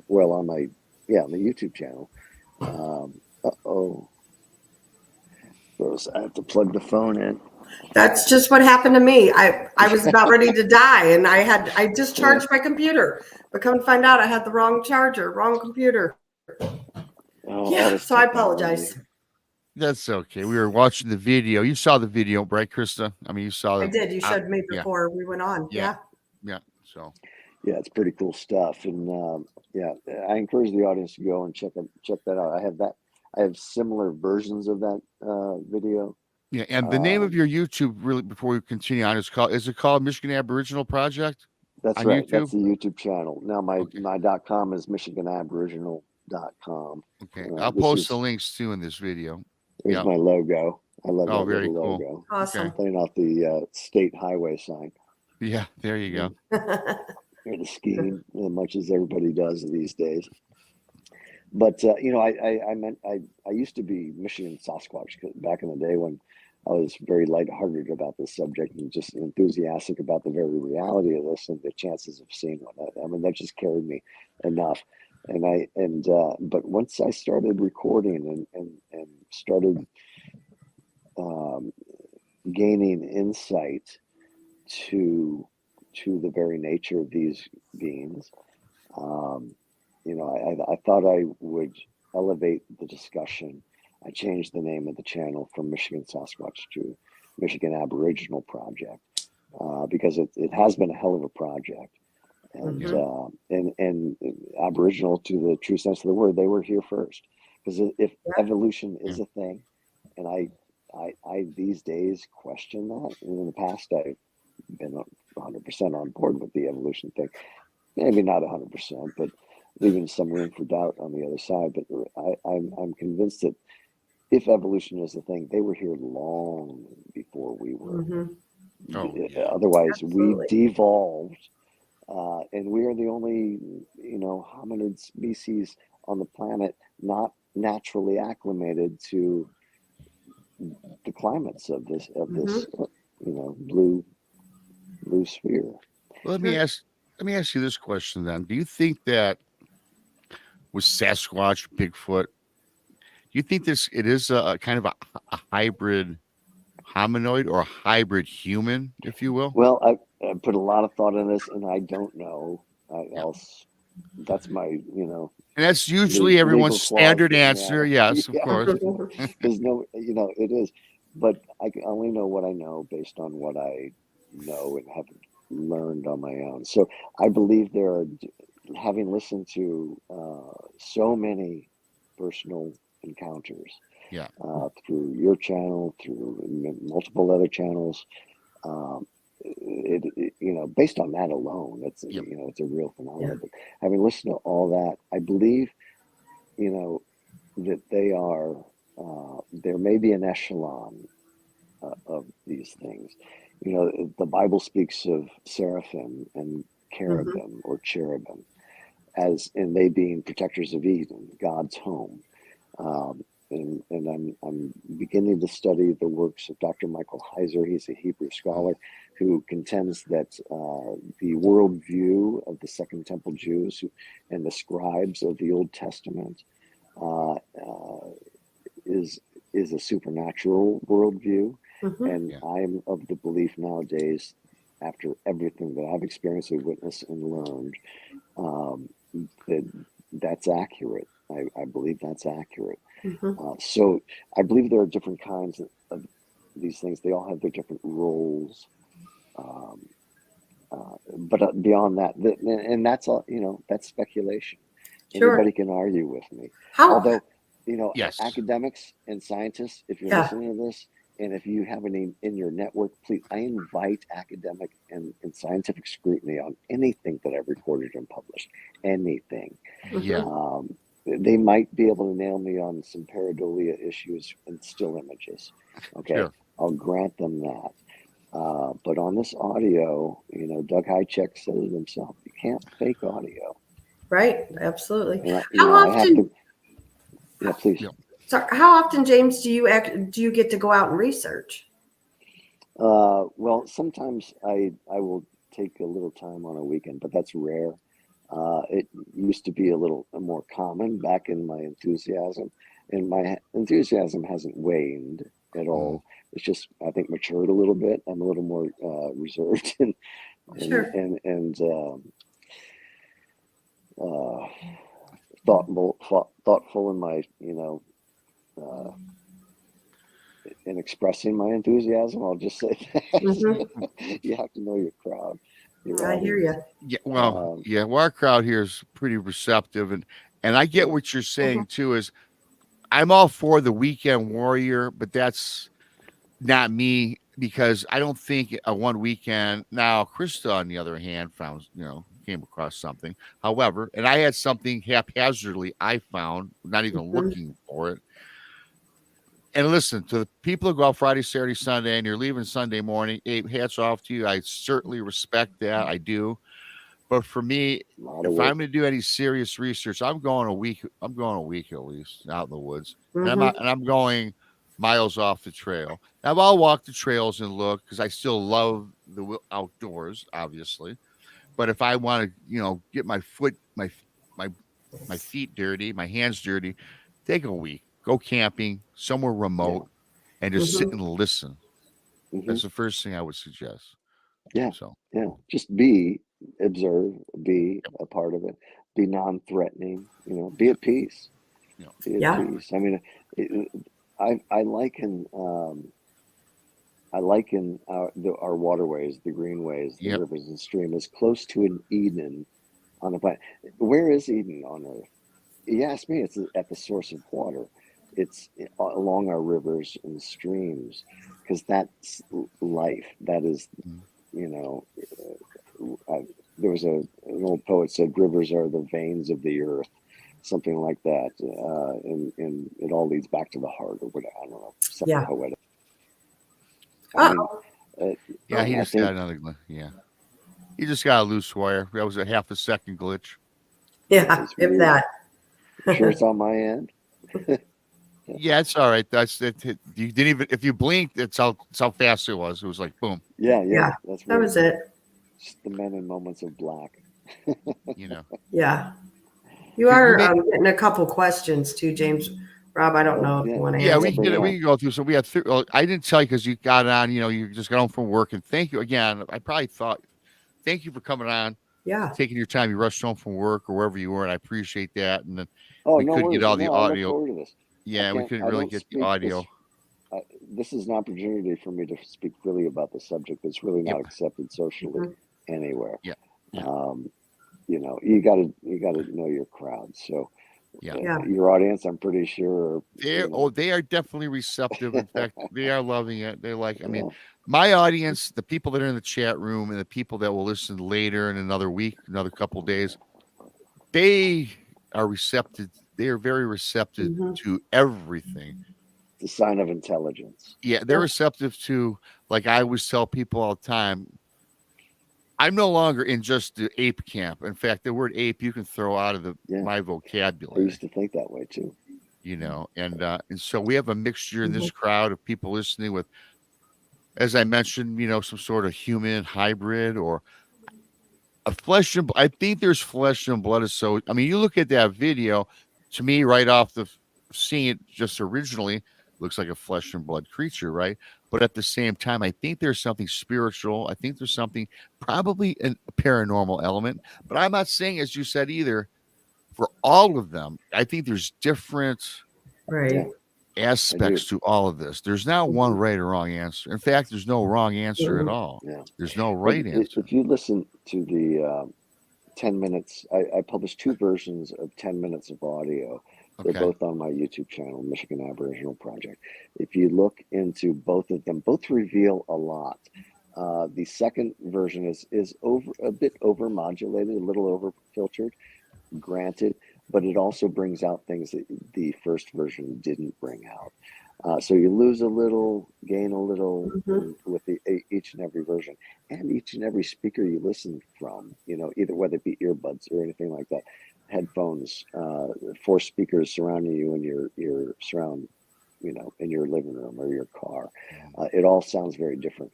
Well, on my on the YouTube channel. Oh, I have to plug the phone in. That's just what happened to me. I was about ready to die, and I discharged my computer, but come to find out I had the wrong charger, wrong computer. Oh, all Yeah, this so I technology. apologize. That's okay. We were watching the video. You saw the video, right, Krista? I mean, you saw I the did. You showed me yeah, before we went on. yeah, Yeah. yeah. So Yeah, it's pretty cool stuff, and I encourage the audience to go and check that out. I have similar versions of that video. yeah, and the name of Um, your YouTube, really, before we continue on, is it called Michigan Aboriginal Project that's on right. YouTube? That's the YouTube channel. Now Okay. my .com is michiganaboriginal.com. Okay. I'll This post the is links too in this video. Here's Yeah. my logo. I love Oh, that very little cool. logo. Awesome. Playing off the state highway sign. Yeah, there you go. Or the scheme, as much as everybody does these days. But I used to be Michigan Sasquatch back in the day when I was very lighthearted about this subject and just enthusiastic about the very reality of this and the chances of seeing one. I mean, that just carried me enough. But once I started recording and started gaining insight to the very nature of these beings, I thought I would elevate the discussion. I changed the name of the channel from Michigan Sasquatch to Michigan Aboriginal Project because it has been a hell of a project. And and Aboriginal, to the true sense of the word, they were here first. Because if evolution is a thing, and I these days question that. And in the past, I've been 100% on board with the evolution thing. Maybe not 100%, but leaving some room for doubt on the other side. But I'm convinced that if evolution is a thing, they were here long before we were. Oh, yeah. Otherwise, Absolutely. we devolved, and we are the only hominid species on the planet not naturally acclimated to the climates of this blue sphere. Well, let me ask you this question then. Do you think that with Sasquatch, Bigfoot, do you think it is a kind of a hybrid hominoid or a hybrid human, if you will? Well, I put a lot of thought in this, and I don't know. Yeah. That's my And that's usually everyone's legal standard clause. answer. Yes, of course. There's no, it is, but I can only know what I know based on what I know and have learned on my own. So I believe there are, having listened to so many personal encounters, Yeah. through your channel, through multiple other channels, based on that alone, it's it's a real phenomenon. But having listened to all that, I believe, that they are. There may be an echelon of these things. The Bible speaks of seraphim and cherubim or cherubim, and they being protectors of Eden, God's home. And I'm beginning to study the works of Dr. Michael Heiser. He's a Hebrew scholar who contends that the worldview of the Second Temple Jews and the scribes of the Old Testament is a supernatural worldview. And I'm of the belief nowadays, after everything that I've experienced and witnessed and learned, that's accurate. I believe that's accurate. So I believe there are different kinds of these things. They all have their different roles. But beyond that, and that's all, that's speculation. Sure. Anybody can argue with me. How? Although, Yes. academics and scientists, if you're Yeah. listening to this, And if you have any in your network, please, I invite academic and scientific scrutiny on anything that I've recorded and published. Anything. Yeah. They might be able to nail me on some pareidolia issues and still images. Okay, Sure. I'll grant them that. But on this audio, Doug Hychek said it himself. You can't fake audio. Right. Absolutely. And How I have often? to. Yeah, please. Yeah. So how often, James, do you get to go out and research? Well, sometimes I will take a little time on a weekend, but that's rare. It used to be a little more common back in my enthusiasm, and my enthusiasm hasn't waned at all. It's just, I think, matured a little bit. I'm a little more reserved and Sure. thoughtful in my in expressing my enthusiasm. I'll just say that. You have to know your crowd. I hear you. Yeah, well, well, our crowd here is pretty receptive, and I get what you're saying too. Is I'm all for the weekend warrior, but that's not me, because I don't think a one weekend. Now, Krista, on the other hand, found came across something. However, and I had something haphazardly I found, not even looking for it. And listen, to the people who go out Friday, Saturday, Sunday, and you're leaving Sunday morning, hats off to you. I certainly respect that. I do. But for me, if I'm going to do any serious research, I'm going a week. I'm going a week at least out in the woods, and I'm going miles off the trail. Now, I'll walk the trails and look, because I still love the outdoors, obviously. But if I want to, get my feet dirty, my hands dirty, take a week. Go camping somewhere remote and just sit and listen. That's the first thing I would suggest. Yeah. So just observe, be a part of it, be non-threatening. Be at peace. Be at peace. I mean, I liken our waterways, the greenways, the rivers and streams, as close to an Eden on the planet. Where is Eden on Earth? You ask me, it's at the source of water. It's along our rivers and streams, because that's life. That is, there was an old poet said, rivers are the veins of the earth, something like that. And it all leads back to the heart, or whatever. I don't know, something poetic. He just got another. Yeah, he just got a loose wire. That was a half a second glitch. Yeah, if that. Sure, it's on my end. Yeah, it's all right. That's it. You didn't even, if you blinked, it's how fast it was. It was like boom. Yeah. That was it. Just the men in moments of black. Yeah. You are getting a couple questions too, James. Rob, I don't know if you want to answer. We can go through. So we had I didn't tell you because you got on, you just got home from work, and thank you again. I probably thought, thank you for coming on. Yeah. Taking your time. You rushed home from work or wherever you were, and I appreciate that. And then we couldn't get all the audio. I look forward to this. Yeah, we couldn't really get the audio. This is an opportunity for me to speak freely about the subject that's really not accepted socially anywhere. Yeah. You gotta know your crowd. So your audience, I'm pretty sure they are definitely receptive. In fact, they are loving it. They're like, I mean, my audience, the people that are in the chat room and the people that will listen later in another week, another couple of days, they are receptive. They are very receptive to everything. The sign of intelligence. Yeah, they're receptive to, like I always tell people all the time, I'm no longer in just the ape camp. In fact, the word ape you can throw out of my vocabulary. I used to think that way too. And so we have a mixture in this crowd of people listening with, as I mentioned, some sort of human hybrid or a flesh and blood. I think there's flesh and blood. So, I mean, you look at that video, to me, right off the seeing it just originally, looks like a flesh and blood creature, right? But at the same time, I think there's something spiritual. I think there's something, probably a paranormal element. But I'm not saying, as you said, either for all of them. I think there's different aspects to all of this. There's not one right or wrong answer. In fact, there's no wrong answer at all. Yeah. There's no right answer. If you listen to the 10 minutes, I published 2 versions of 10 minutes of audio They're Okay. both on my YouTube channel, Michigan Aboriginal Project. If you look into both of them, both reveal a lot. The second version is a bit over modulated, a little over filtered, granted, but it also brings out things that the first version didn't bring out. So you lose a little, gain a little with each and every version, and each and every speaker you listen from, either whether it be earbuds or anything like that, headphones, 4 speakers surrounding you in your surround, in your living room or your car. It all sounds very different.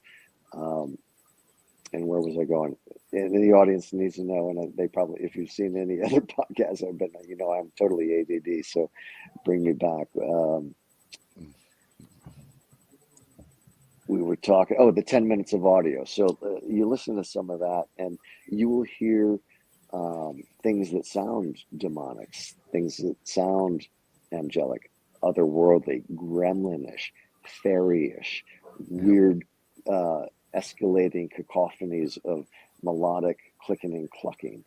And where was I going? And the audience needs to know, and they probably, if you've seen any other podcasts I've been, I'm totally ADD, so bring me back. We were talking, the 10 minutes of audio. So you listen to some of that and you will hear things that sound demonic, things that sound angelic, otherworldly, gremlinish, fairy-ish, weird, escalating cacophonies of melodic clicking and clucking.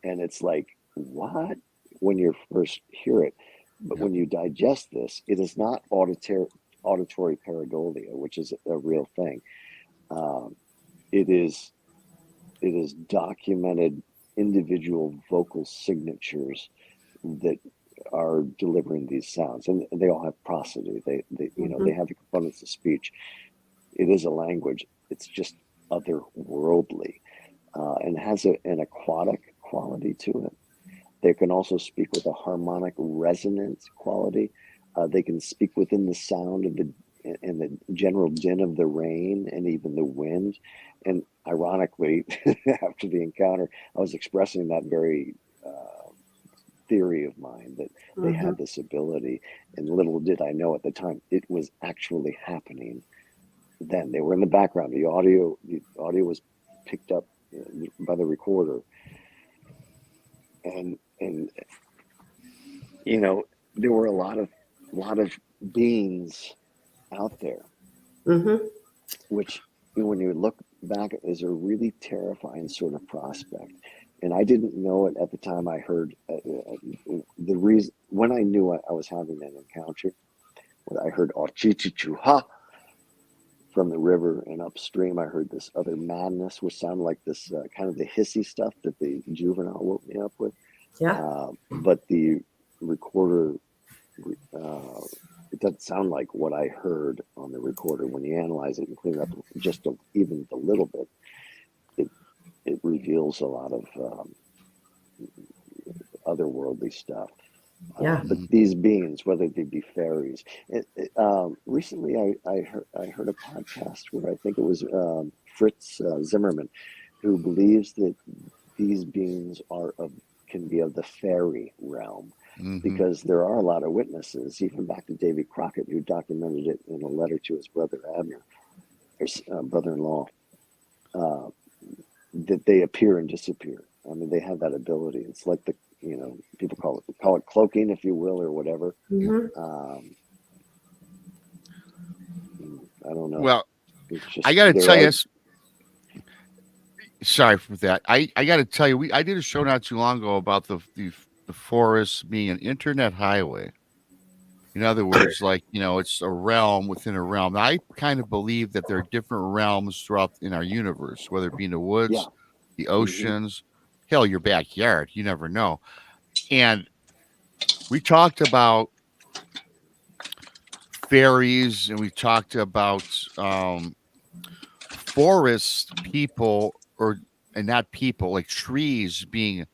And it's like, what? When you first hear it. But when you digest this, it is not auditory pareidolia, which is a real thing. It is documented individual vocal signatures that are delivering these sounds, and they all have prosody. They they have the components of speech. It is a language. It's just otherworldly, and has an aquatic quality to it. They can also speak with a harmonic resonance quality. They can speak within the sound of the general din of the rain and even the wind. And ironically, after the encounter, I was expressing that very theory of mine that they had this ability. And little did I know at the time, it was actually happening then. They were in the background. The audio was picked up by the recorder. And there were a lot of beings out there, which when you look back is a really terrifying sort of prospect. And I didn't know it at the time. I heard the reason when I knew I was having an encounter. When I heard "Ochichichuha" from the river, and upstream I heard this other madness, which sounded like this kind of the hissy stuff that the juvenile woke me up with. Yeah. But the recorder, it doesn't sound like what I heard on the recorder. When you analyze it and clean it up just even a little bit, it reveals a lot of otherworldly stuff. Yeah. But these beings, whether they be fairies, recently I heard a podcast where I think it was Fritz Zimmerman, who believes that these beings can be of the fairy realm, because there are a lot of witnesses, even back to Davy Crockett, who documented it in a letter to his brother Abner, his brother-in-law, that they appear and disappear. I mean, they have that ability. It's like people call it cloaking, if you will, or whatever. I don't know. Well, just, I got to tell you, sorry for that. I got to tell you, I did a show not too long ago about the forest being an internet highway. In other words, it's a realm within a realm. Now, I kind of believe that there are different realms throughout in our universe, whether it be in the woods, the oceans, hell, your backyard. You never know. And we talked about fairies, and we talked about forest people, and not people, like trees being.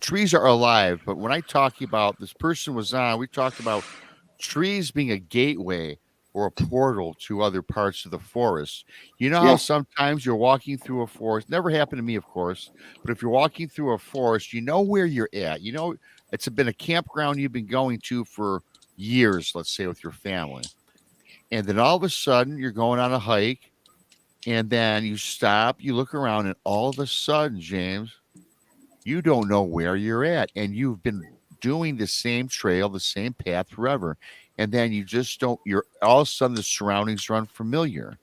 Trees are alive, but when I talk about this person was on, we talked about trees being a gateway or a portal to other parts of the forest. You know how sometimes you're walking through a forest, never happened to me, of course, but if you're walking through a forest, you know where you're at. It's been a campground you've been going to for years, let's say, with your family. And then all of a sudden you're going on a hike, and then you stop, you look around, and all of a sudden, James, you don't know where you're at. And you've been doing the same trail, the same path forever. And then you just don't, all of a sudden the surroundings are unfamiliar.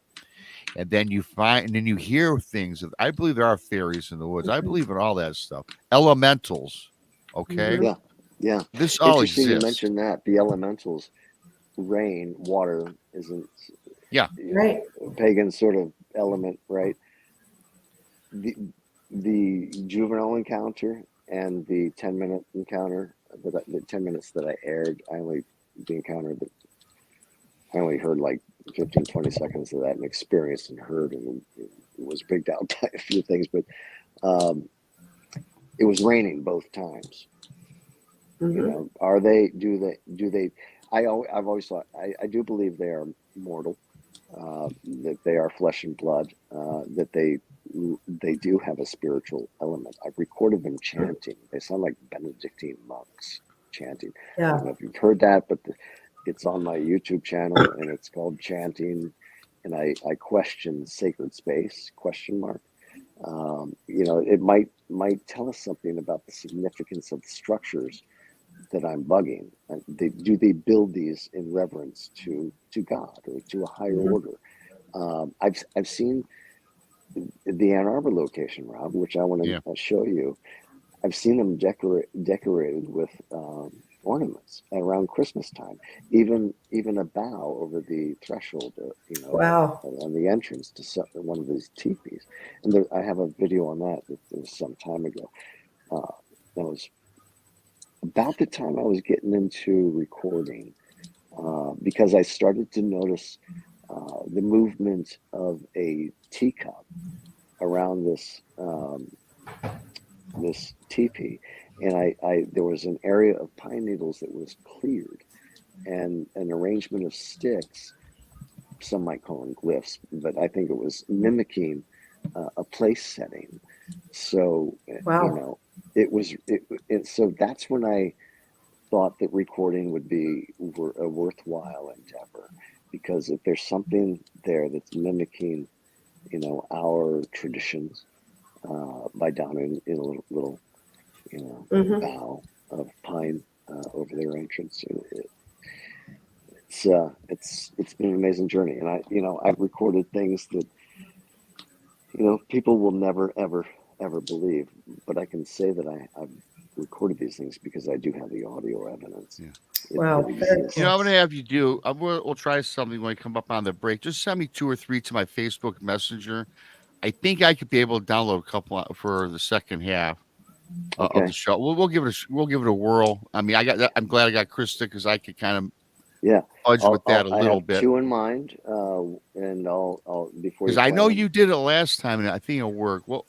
And then you hear things. I believe there are fairies in the woods. I believe in all that stuff. Elementals. Okay. Yeah. This all Interesting you exists. mentioned that. The elementals, rain, water isn't, Yeah. Right. pagan sort of element, right? The juvenile encounter and the 10-minute encounter, the 10 minutes that I aired, I only heard like 15, 20 seconds of that and experienced and heard, and it was bigged out by a few things, but it was raining both times. Mm-hmm. You know, do they, I've always thought, I do believe they are mortal, that they are flesh and blood, that they do have a spiritual element. I've recorded them chanting. They sound like Benedictine monks chanting. I Yeah. don't know if you've heard that, but it's on my YouTube channel, and it's called Chanting. And I question sacred space, question mark. You know, it might tell us something about the significance of the structures that I'm bugging. Do they build these in reverence to God or to a higher order? I've seen the Ann Arbor location, Rob, which I want to show you. I've seen them decorated with ornaments around Christmas time. Even a bow over the threshold, you know, Wow. on the entrance to one of these teepees. And I have a video on that. It was some time ago. That was about the time I was getting into recording, because I started to notice the movement of a teacup around this teepee, and there was an area of pine needles that was cleared, and an arrangement of sticks. Some might call them glyphs, but I think it was mimicking a place setting. So Wow. you know, so that's when I thought that recording would be a worthwhile endeavor, because if there's something there that's mimicking, you know, our traditions, by down in a little you know, Mm-hmm. bough of pine over their entrance. It's been an amazing journey, and I've recorded things that, you know, people will never ever believe, but I can say that I've recorded these things because I do have the audio evidence. Yeah. Wow. It Very exists. You know, I'm cool. gonna have you do. We'll try something when we come up on the break. Just send me 2 or 3 to my Facebook Messenger. I think I could be able to download a couple for the second half of Okay. the show. We'll give it a whirl. I mean, I'm glad I got Krista because I could kind of Yeah. fudge with that a I little have bit. 2 in mind, and I'll before Because you I play know them. you did it last time, and I think it'll work. We'll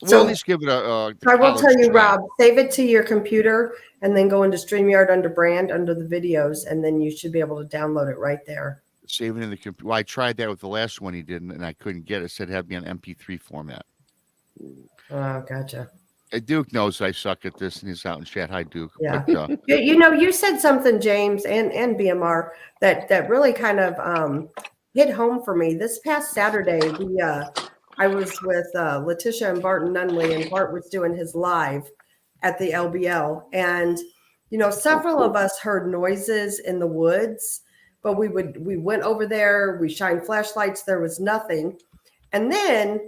at So least give it the I will college tell you, try. Rob, save it to your computer and then go into StreamYard under brand, under the videos, and then you should be able to download it right there. Save it in the computer. Well, I tried that with the last one he did, and I couldn't get it. It said it had to be on MP3 format. Oh, gotcha. Duke knows I suck at this, and he's out in chat. Hi, Duke. Yeah. But You know, you said something, James and BMR, that really kind of hit home for me. This past Saturday, I was with Letitia and Barton Nunley, and Bart was doing his live at the LBL, and you know, several of us heard noises in the woods, but we went over there, we shined flashlights, there was nothing, and then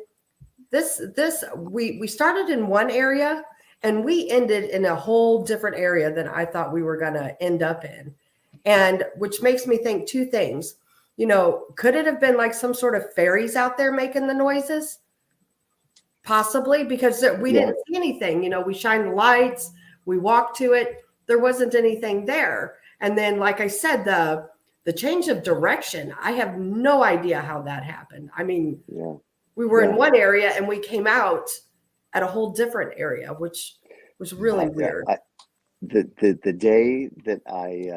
we started in one area and we ended in a whole different area than I thought we were going to end up in. And which makes me think 2 things. You know, could it have been like some sort of fairies out there making the noises? Possibly, because we didn't see anything. You know, we shined the lights, we walked to it, there wasn't anything there. And then, like I said, the change of direction, I have no idea how that happened. I mean, we were in one area and we came out at a whole different area, which was really weird. The day that I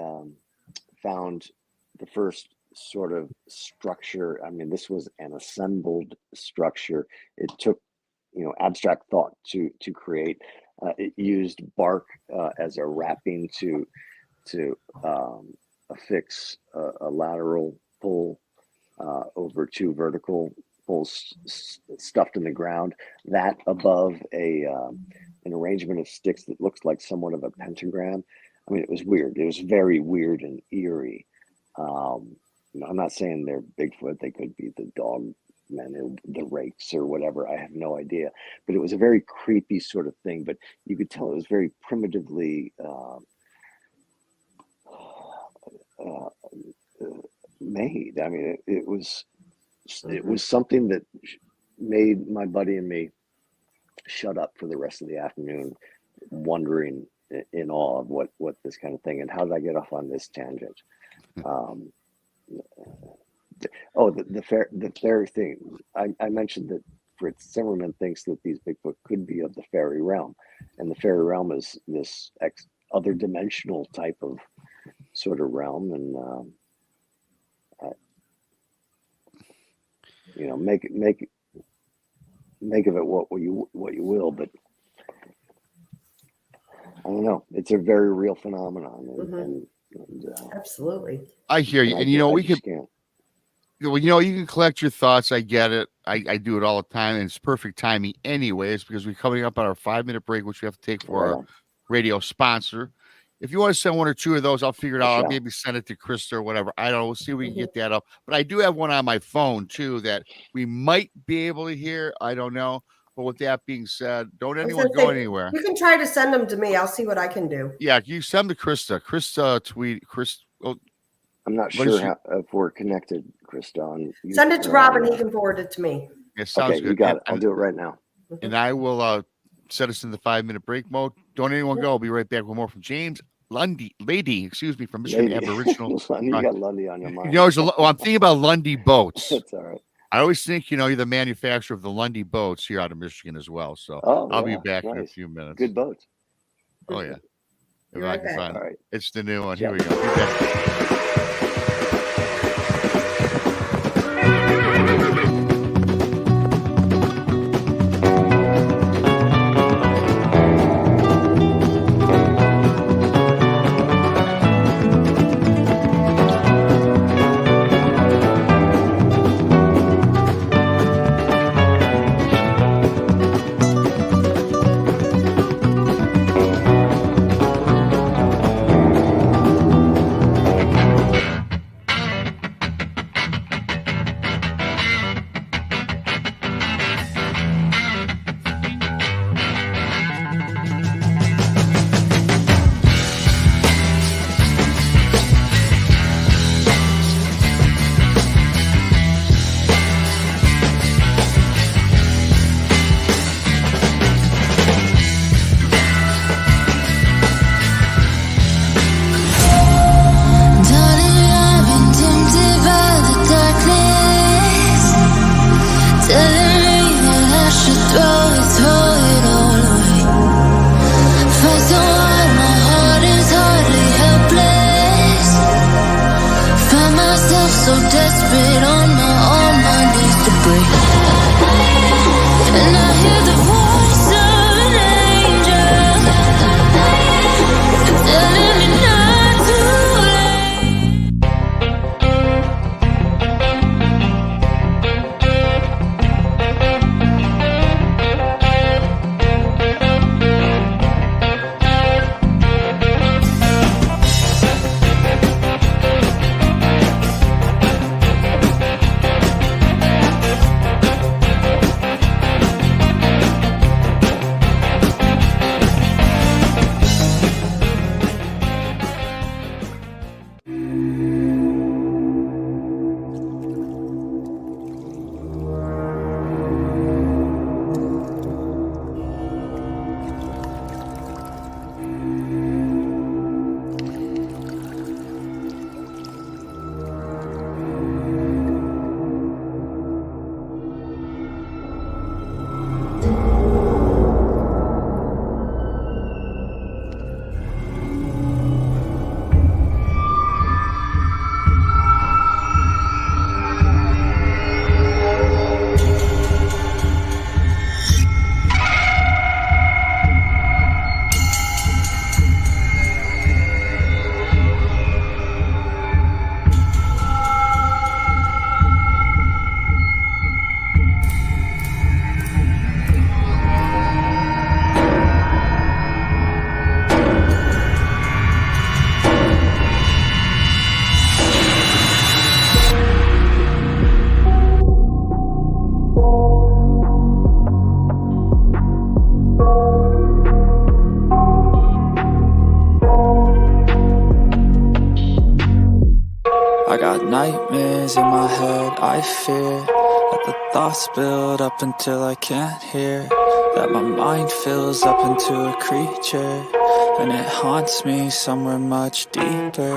found the first sort of structure, I mean, this was an assembled structure. It took, you know, abstract thought to create. It used bark as a wrapping to affix a lateral pole over 2 vertical poles stuffed in the ground. That above an arrangement of sticks that looks like somewhat of a pentagram. I mean, it was weird. It was very weird and eerie. You know, I'm not saying they're Bigfoot. They could be the dog men or the rakes or whatever. I have no idea. But it was a very creepy sort of thing. But you could tell it was very primitively made. I mean, it was something that made my buddy and me shut up for the rest of the afternoon, wondering in awe of what this kind of thing, and how did I get off on this tangent? The fairy thing. I mentioned that Fritz Zimmerman thinks that these Bigfoot could be of the fairy realm, and the fairy realm is this other dimensional type of sort of realm, and make of it what you will, but I don't know. It's a very real phenomenon, and absolutely. I hear you, and we could. Well, you can collect your thoughts. I get it. I do it all the time, and it's perfect timing anyways, because we're coming up on our 5-minute break, which we have to take for our radio sponsor. If you want to send one or two of those, I'll figure it out. I'll maybe send it to Krista or whatever. I don't know. We'll see if we can get that up. But I do have one on my phone, too, that we might be able to hear. I don't know. But with that being said, don't anyone go anywhere. You can try to send them to me. I'll see what I can do. Yeah, you send them to Krista. Krista tweet. I'm not sure if we're connected, Krista. Send it to Rob, and he can forward it to me. Yeah, sounds good. You got it. I'll do it right now. And I will set us in the 5-minute break mode. Don't anyone go. I'll be right back with more from James Lundy, from Michigan Aboriginal. You got Lundy on your mind. I'm thinking about Lundy boats. That's all right. I always think, you're the manufacturer of the Lundy boats here out of Michigan as well. So I'll be back in a few minutes. Good boats. Oh, yeah. If I can find it. Right. It's the new one. Here we go. Be back. head, I fear that the thoughts build up until I can't hear, that my mind fills up into a creature, and it haunts me somewhere much deeper.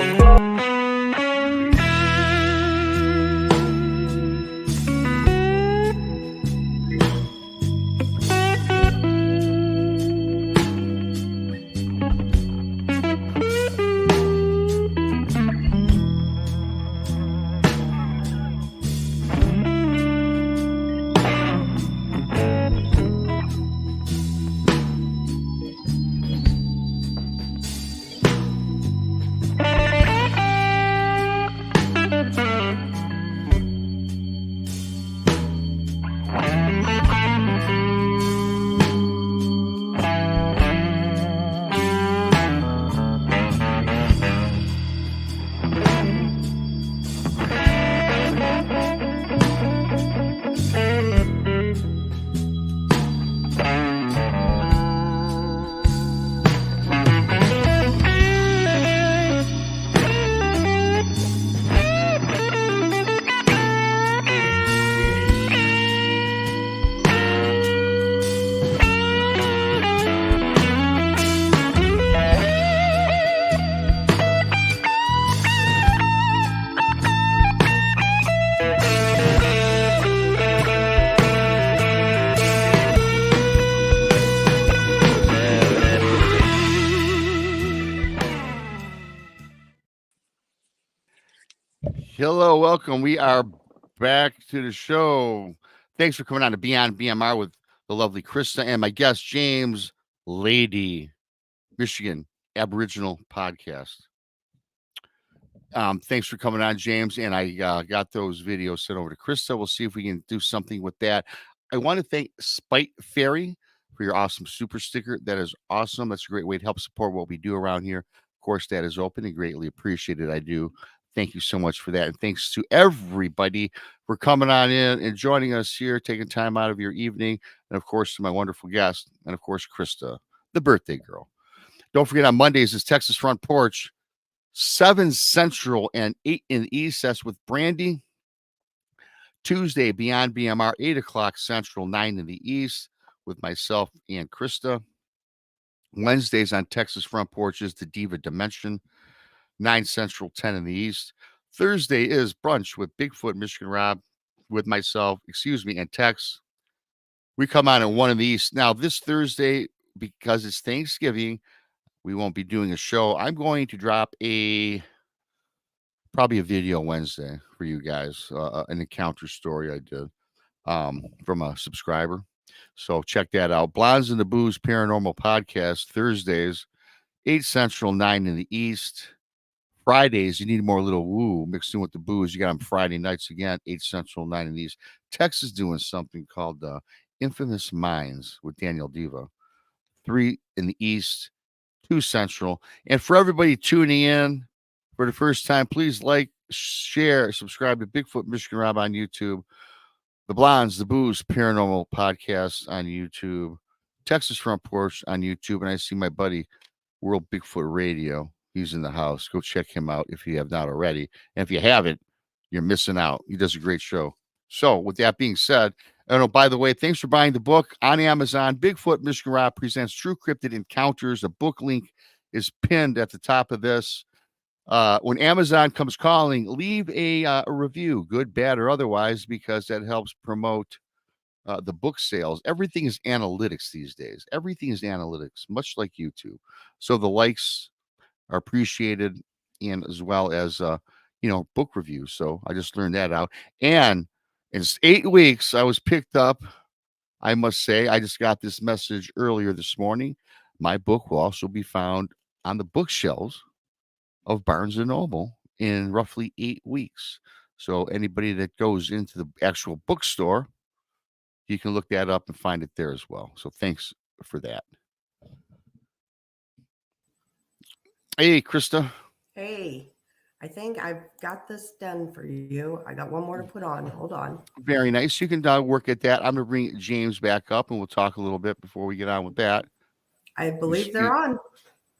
Hello, welcome. We are back to the show. Thanks for coming on to Beyond BMR with the lovely Krista and my guest, James Lady, Michigan Aboriginal Podcast. Thanks for coming on, James. And I got those videos sent over to Krista. We'll see if we can do something with that. I want to thank Spite Fairy for your awesome super sticker. That is awesome. That's a great way to help support what we do around here. Of course, that is open and greatly appreciated. I do. Thank you so much for that. And thanks to everybody for coming on in and joining us here, taking time out of your evening. And of course, to my wonderful guest, and of course, Krista, the birthday girl. Don't forget, on Mondays is Texas Front Porch, 7 Central and 8 in the East. That's with Brandy. Tuesday, Beyond BMR, 8 o'clock Central, 9 in the East, with myself and Krista. Wednesdays on Texas Front Porch is the Diva Dimension, 9 Central, 10 in the East. Thursday is brunch with Bigfoot, Michigan Rob, with myself, and Tex. We come on at 1 in the East. Now, this Thursday, because it's Thanksgiving, we won't be doing a show. I'm going to drop probably a video Wednesday for you guys, an encounter story I did from a subscriber. So check that out. Blondes and the Booze Paranormal Podcast, Thursdays, 8 Central, 9 in the East. Fridays, you need more little woo mixed in with the booze. You got them Friday nights again, 8 Central, 9 in the East. Tex is doing something called Infamous Minds with Daniel Diva, 3 in the East, 2 Central. And for everybody tuning in for the first time, please like, share, subscribe to Bigfoot Michigan Rob on YouTube, the Blondes, the Booze Paranormal Podcast on YouTube, Texas Front Porch on YouTube, and I see my buddy World Bigfoot Radio. He's in the house. Go check him out if you have not already. And if you haven't, you're missing out. He does a great show. So with that being said, and oh, by the way, thanks for buying the book on Amazon. Bigfoot Michigan Rob presents True Cryptid Encounters. The book link is pinned at the top of this. When Amazon comes calling, leave a review, good, bad, or otherwise, because that helps promote the book sales. Everything is analytics these days. Everything is analytics, much like YouTube. So the likes are appreciated, and as well as book reviews. So I just learned that out. And in 8 weeks, I was picked up. I must say, I just got this message earlier this morning. My book will also be found on the bookshelves of Barnes and Noble in roughly 8 weeks. So anybody that goes into the actual bookstore, you can look that up and find it there as well. So thanks for that. Hey, Krista. Hey, I think I've got this done for you. I got one more to put on. Hold on. Very nice. You can work at that. I'm going to bring James back up, and we'll talk a little bit before we get on with that. I believe they're on.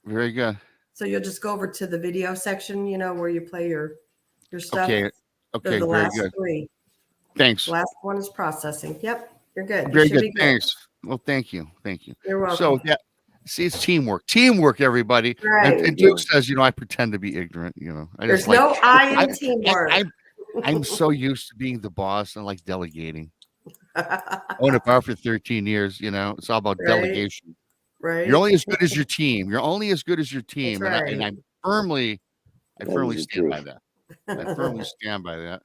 Very good. So you'll just go over to the video section, where you play your stuff. Okay. Okay, the very last good. 3. Thanks. Last one is processing. Yep, you're good. You Very should good. be good. Thanks. Well, thank you. Thank you. You're So welcome. see, it's teamwork. Teamwork, everybody. Right. And Duke says, I pretend to be ignorant. I There's just like no I I, in teamwork. I'm so used to being the boss and like delegating. I owned a bar for 13 years. It's all about Right. delegation. Right. You're only as good as your team. You're only as good as your team. That's And right. I firmly the stand by truth. that. I firmly stand by that.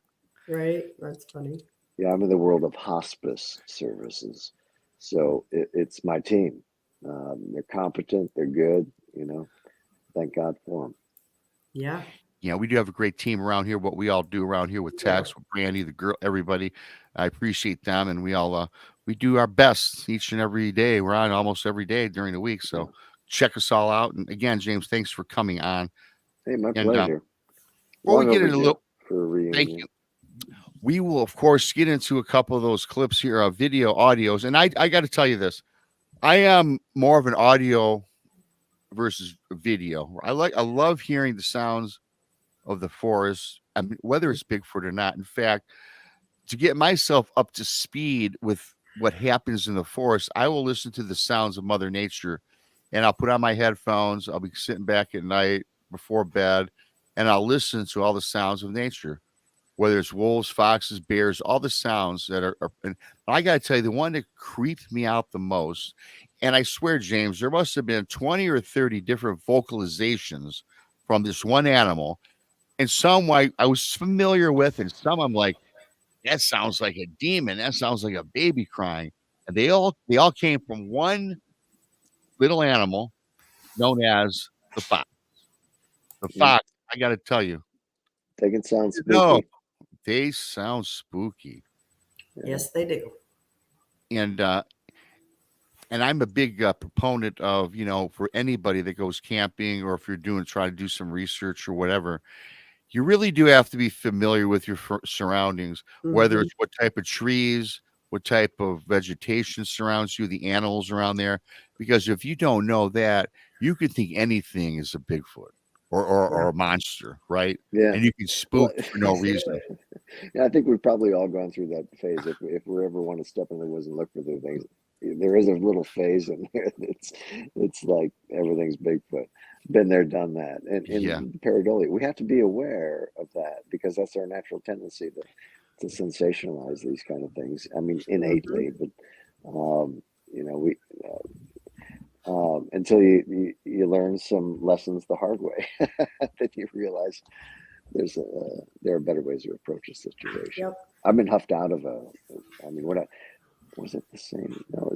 Right. That's funny. Yeah, I'm in the world of hospice services, so it's my team. They're competent. They're good. Thank God for them. Yeah. Yeah, we do have a great team around here. What we all do around here with Tex, with Brandy, the girl, everybody. I appreciate them, and we all we do our best each and every day. We're on almost every day during the week, so check us all out. And again, James, thanks for coming on. Hey, my And pleasure. before we Long get into a overdue little, for a reunion. thank you. We will, of course, get into a couple of those clips here of video audios. And I got to tell you this, I am more of an audio versus video. I love hearing the sounds of the forest, whether it's Bigfoot or not. In fact, to get myself up to speed with what happens in the forest, I will listen to the sounds of Mother Nature, and I'll put on my headphones. I'll be sitting back at night before bed, and I'll listen to all the sounds of nature, whether it's wolves, foxes, bears, all the sounds that are and I got to tell you, the one that creeped me out the most, and I swear, James, there must have been 20 or 30 different vocalizations from this one animal. And some I was familiar with, and some I'm like, that sounds like a demon. That sounds like a baby crying. And they all came from one little animal known as the fox. The fox, I got to tell you, They can sound spooky. they sound spooky. Yes, they do. And I'm a big proponent of, for anybody that goes camping, or if you're trying to do some research or whatever, you really do have to be familiar with your surroundings, whether it's what type of trees, what type of vegetation surrounds you, the animals around there. Because if you don't know that, you could think anything is a Bigfoot or a monster, right? Yeah. And you can spook for no reason. Yeah, I think we've probably all gone through that phase. If we ever want to step in the woods and look for the things, there is a little phase in there. It's like everything's Bigfoot. Been there, done that. And pareidolia, we have to be aware of that, because that's our natural tendency to sensationalize these kind of things. I mean, innately, but we until you learn some lessons the hard way, then you realize there are better ways to approach a situation. Yep. I've been huffed out of was it the same? No, it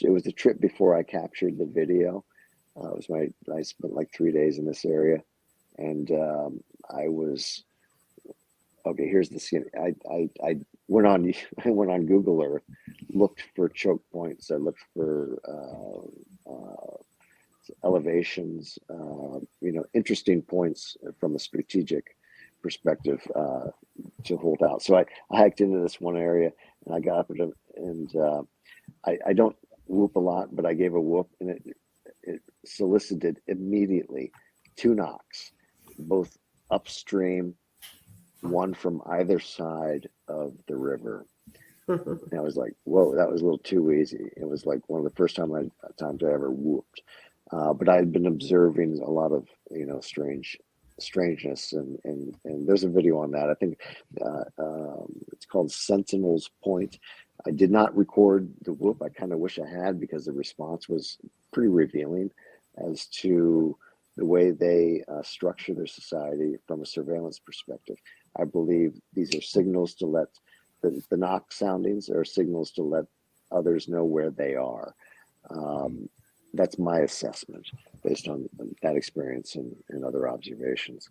was the trip before I captured the video. I spent like 3 days in this area, and okay, here's the scene. I went on Google Earth, looked for choke points. I looked for elevations, interesting points from a strategic perspective to hold out. So I hiked into this one area, and I got up and I don't whoop a lot, but I gave a whoop, and it solicited immediately 2 knocks, both upstream, one from either side of the river. And I was like, whoa, that was a little too easy. It was like one of the first times I ever whooped. But I had been observing a lot of, strangeness, and there's a video on that. I think it's called Sentinel's Point. I did not record the whoop. I kind of wish I had, because the response was pretty revealing as to the way they structure their society from a surveillance perspective. I believe these are signals to let the knock soundings are signals to let others know where they are. That's my assessment based on that experience and other observations.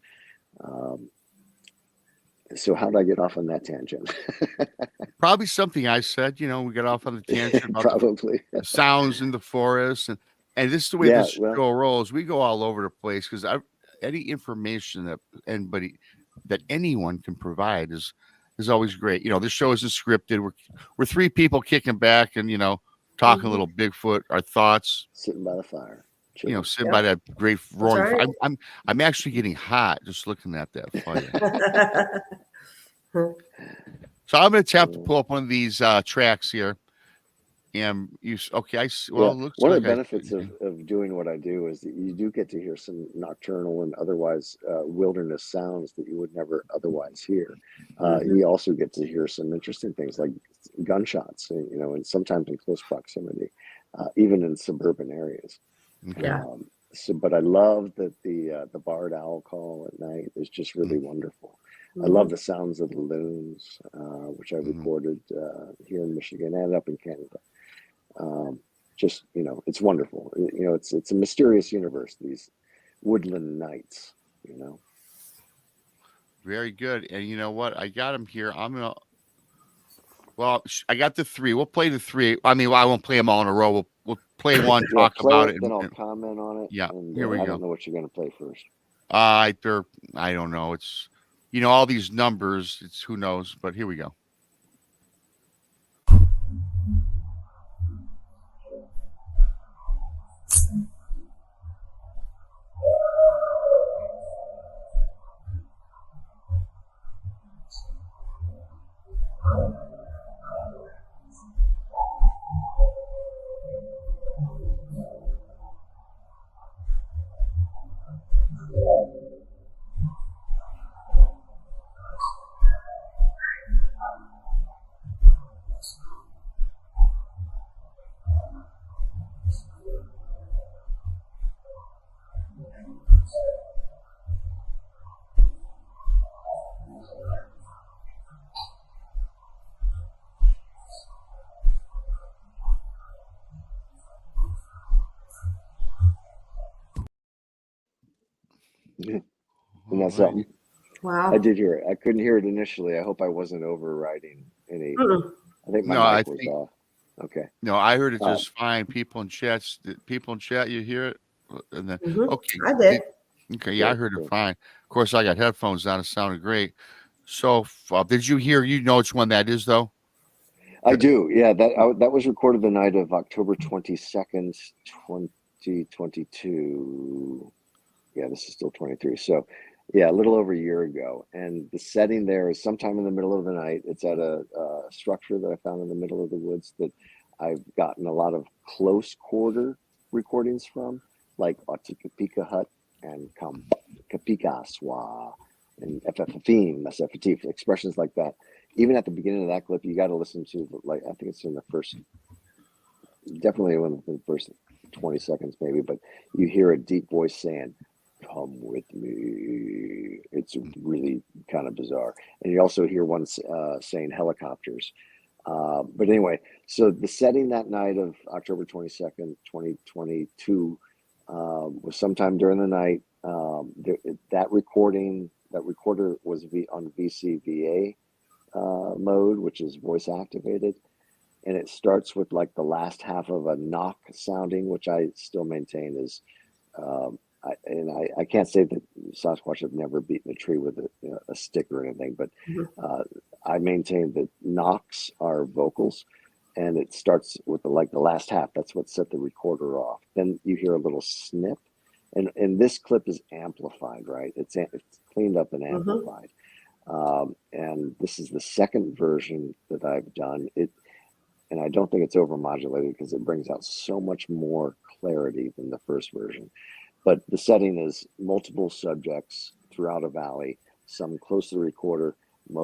So how did I get off on that tangent? Probably something I said. We got off on the tangent about Probably the sounds in the forest, and this is the way this show rolls. We go all over the place, because any information that anyone can provide is always great. This show isn't scripted. We're 3 people kicking back and talking a little Bigfoot, our thoughts, sitting by the fire. Sitting by that great roaring. Right. I'm actually getting hot just looking at that fire. So I'm going to attempt to pull up one of these tracks here. And okay, well, it looks one like of the benefits of doing what I do is that you do get to hear some nocturnal and otherwise wilderness sounds that you would never otherwise hear. You also get to hear some interesting things like gunshots, and sometimes in close proximity, even in suburban areas. Okay. Yeah. But I love that the barred owl call at night is just really wonderful. I love the sounds of the loons, which I recorded here in Michigan and up in Canada. It's wonderful. It's a mysterious universe, these woodland nights, Very good. And you know what? I got them here. I got the three. We'll play the three. I mean, I won't play them all in a row. We'll play one, talk about it. Then I'll comment on it. Yeah, and, here we go. I don't know what you're going to play first. I don't know. It's, all these numbers. It's who knows, but here we go. Isn't that something? Wow. I did hear it. I couldn't hear it initially. I hope I wasn't overriding any. I think my mic was off. Okay. No, I heard it just fine. People in chat, you hear it? And then, okay. I did. Okay, yeah, I heard it fine. Of course, I got headphones on. It sounded great. So, did you hear? You know which one that is, though? I do. Yeah, that was recorded the night of October 22nd, 2022. Yeah, this is still 23. So, yeah, a little over a year ago. And the setting there is sometime in the middle of the night. It's at a structure that I found in the middle of the woods that I've gotten a lot of close quarter recordings from, like Otikapika Hut and Kapika Swa and FFFim, SFT, expressions like that. Even at the beginning of that clip, you got to listen to, I think it's in the first, definitely in the first 20 seconds maybe, but you hear a deep voice saying, "Come with me." It's really kind of bizarre. And you also hear one saying helicopters. But anyway, so the setting that night of October 22nd, 2022 was sometime during the night. That recorder was on VCVA mode, which is voice activated. And it starts with like the last half of a knock sounding, which I still maintain is, I can't say that Sasquatch have never beaten a tree with a stick or anything, but I maintain that knocks are vocals, and it starts with the last half. That's what set the recorder off. Then you hear a little snip, and this clip is amplified, right? It's cleaned up and amplified. And this is the second version that I've done. And I don't think it's overmodulated because it brings out so much more clarity than the first version. But the setting is multiple subjects throughout a valley, some close to the recorder, a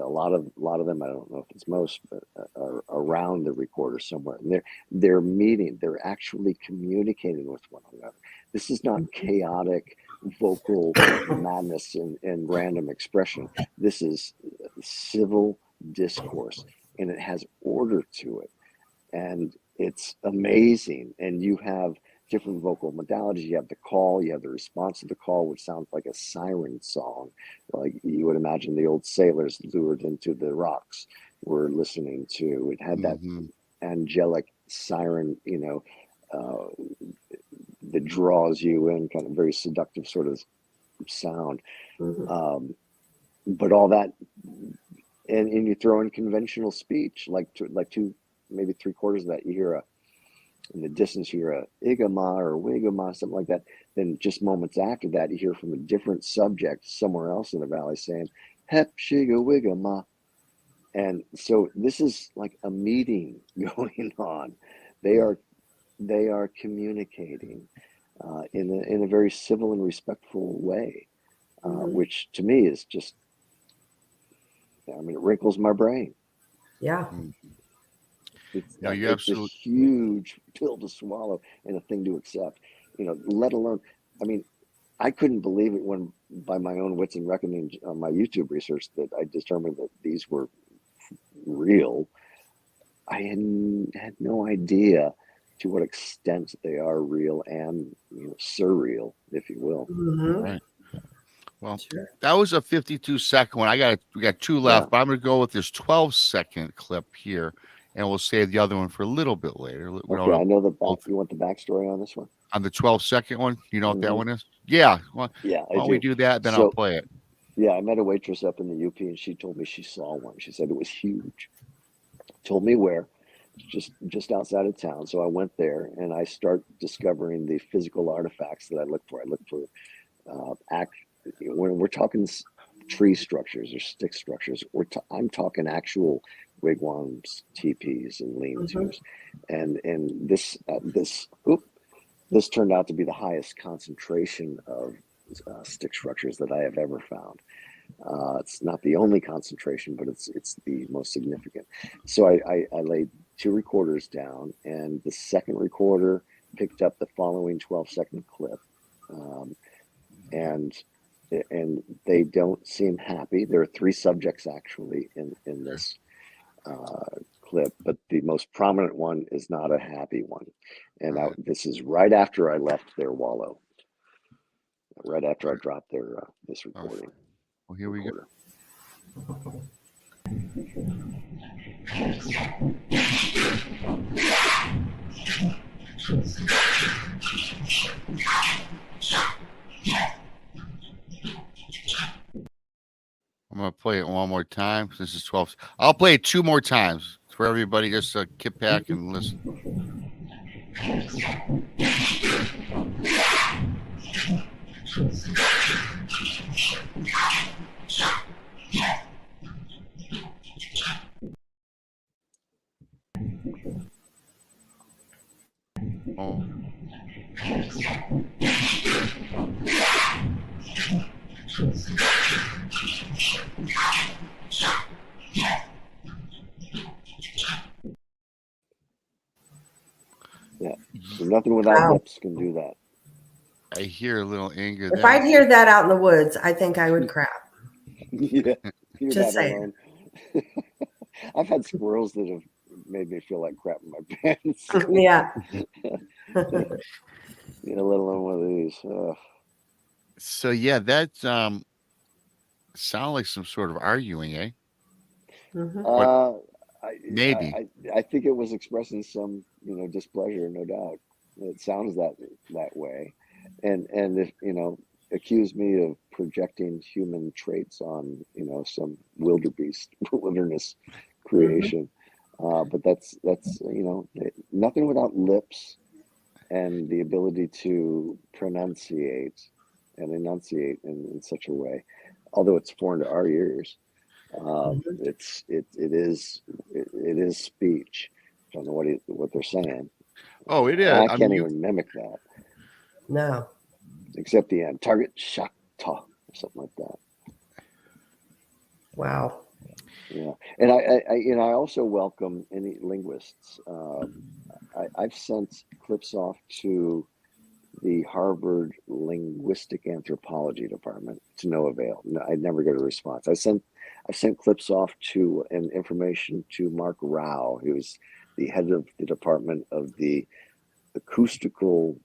lot of them, I don't know if it's most, but are around the recorder somewhere. And they're meeting, they're actually communicating with one another. This is not chaotic vocal madness and random expression. This is civil discourse, and it has order to it. And it's amazing. And you have different vocal modalities. You have the call, you have the response to the call, which sounds like a siren song. Like you would imagine the old sailors lured into the rocks were listening to. It had that angelic siren, that draws you in, kind of very seductive sort of sound. But all that, and you throw in conventional speech, like two, maybe three quarters of that, you hear in the distance, you hear a igama or wigama, something like that. Then just moments after that, you hear from a different subject somewhere else in the valley saying, hep shiga wiga ma. And so this is like a meeting going on. They are communicating in a very civil and respectful way, which to me is just, I mean, it wrinkles my brain. Yeah. It's, No, you're it's a huge pill to swallow and a thing to accept, let alone, I mean, I couldn't believe it when, by my own wits and reckoning on my YouTube research, that I determined that these were real. I had no idea to what extent they are real and surreal, if you will. Right. Well, that was a 52-second one. We got two left, but I'm going to go with this 12-second clip here, and we'll save the other one for a little bit later. Okay, I know you want the backstory on this one? On the 12-second one, you know what that one is? Yeah. Well, yeah, why don't we do that? Then I'll play it. Yeah, I met a waitress up in the UP, and she told me she saw one. She said it was huge. Told me where, just outside of town. So I went there, and I start discovering the physical artifacts that I look for. I look for when we're talking tree structures or stick structures, I'm talking actual wigwams, teepees, and lean-tos, and this turned out to be the highest concentration of stick structures that I have ever found. It's not the only concentration, but it's the most significant. So I laid 2 recorders down, and the second recorder picked up the following 12-second clip, and they don't seem happy. There are 3 subjects actually in this clip, but the most prominent one is not a happy one. And this is right after I left their wallow, right after I dropped their this recording. Well, here we go. I'm going to play it one more time. This is 12. I'll play it 2 more times for everybody. Just get back and listen. Oh. Yeah, so nothing without lips can do that. I hear a little anger. If I'd hear that out in the woods, I think I would crap. Yeah, Just saying. I've had squirrels that have made me feel like crap in my pants. Yeah. Let alone one of these. So yeah, that sound like some sort of arguing, eh? Maybe. I think it was expressing some, displeasure, no doubt. It sounds that way, and if accuse me of projecting human traits on some wilderness creation, but that's nothing without lips and the ability to pronunciate and enunciate in such a way, although it's foreign to our ears. It is speech. Don't know what they're saying. Oh, it is. I can't even mimic that. No. Except the end. Target shot talk or something like that. Wow. Yeah, and I also welcome any linguists. I've sent clips off to the Harvard Linguistic Anthropology Department to no avail. No, I never get a response. I've sent clips off to and information to Mark Rao, who's the head of the Department of the Acoustical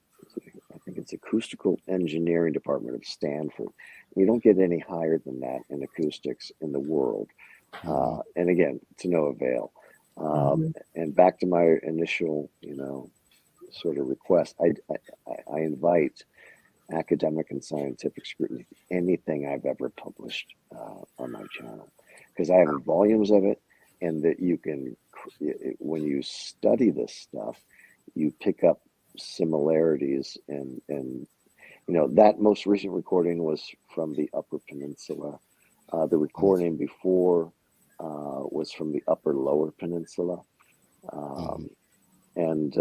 Engineering Department of Stanford. You don't get any higher than that in acoustics in the world. And again, to no avail. And back to my initial, sort of request, I invite academic and scientific scrutiny of anything I've ever published on my channel, because I have volumes of it, and that you can, when you study this stuff, you pick up similarities, and that most recent recording was from the Upper Peninsula The recording before was from the Upper Lower Peninsula, and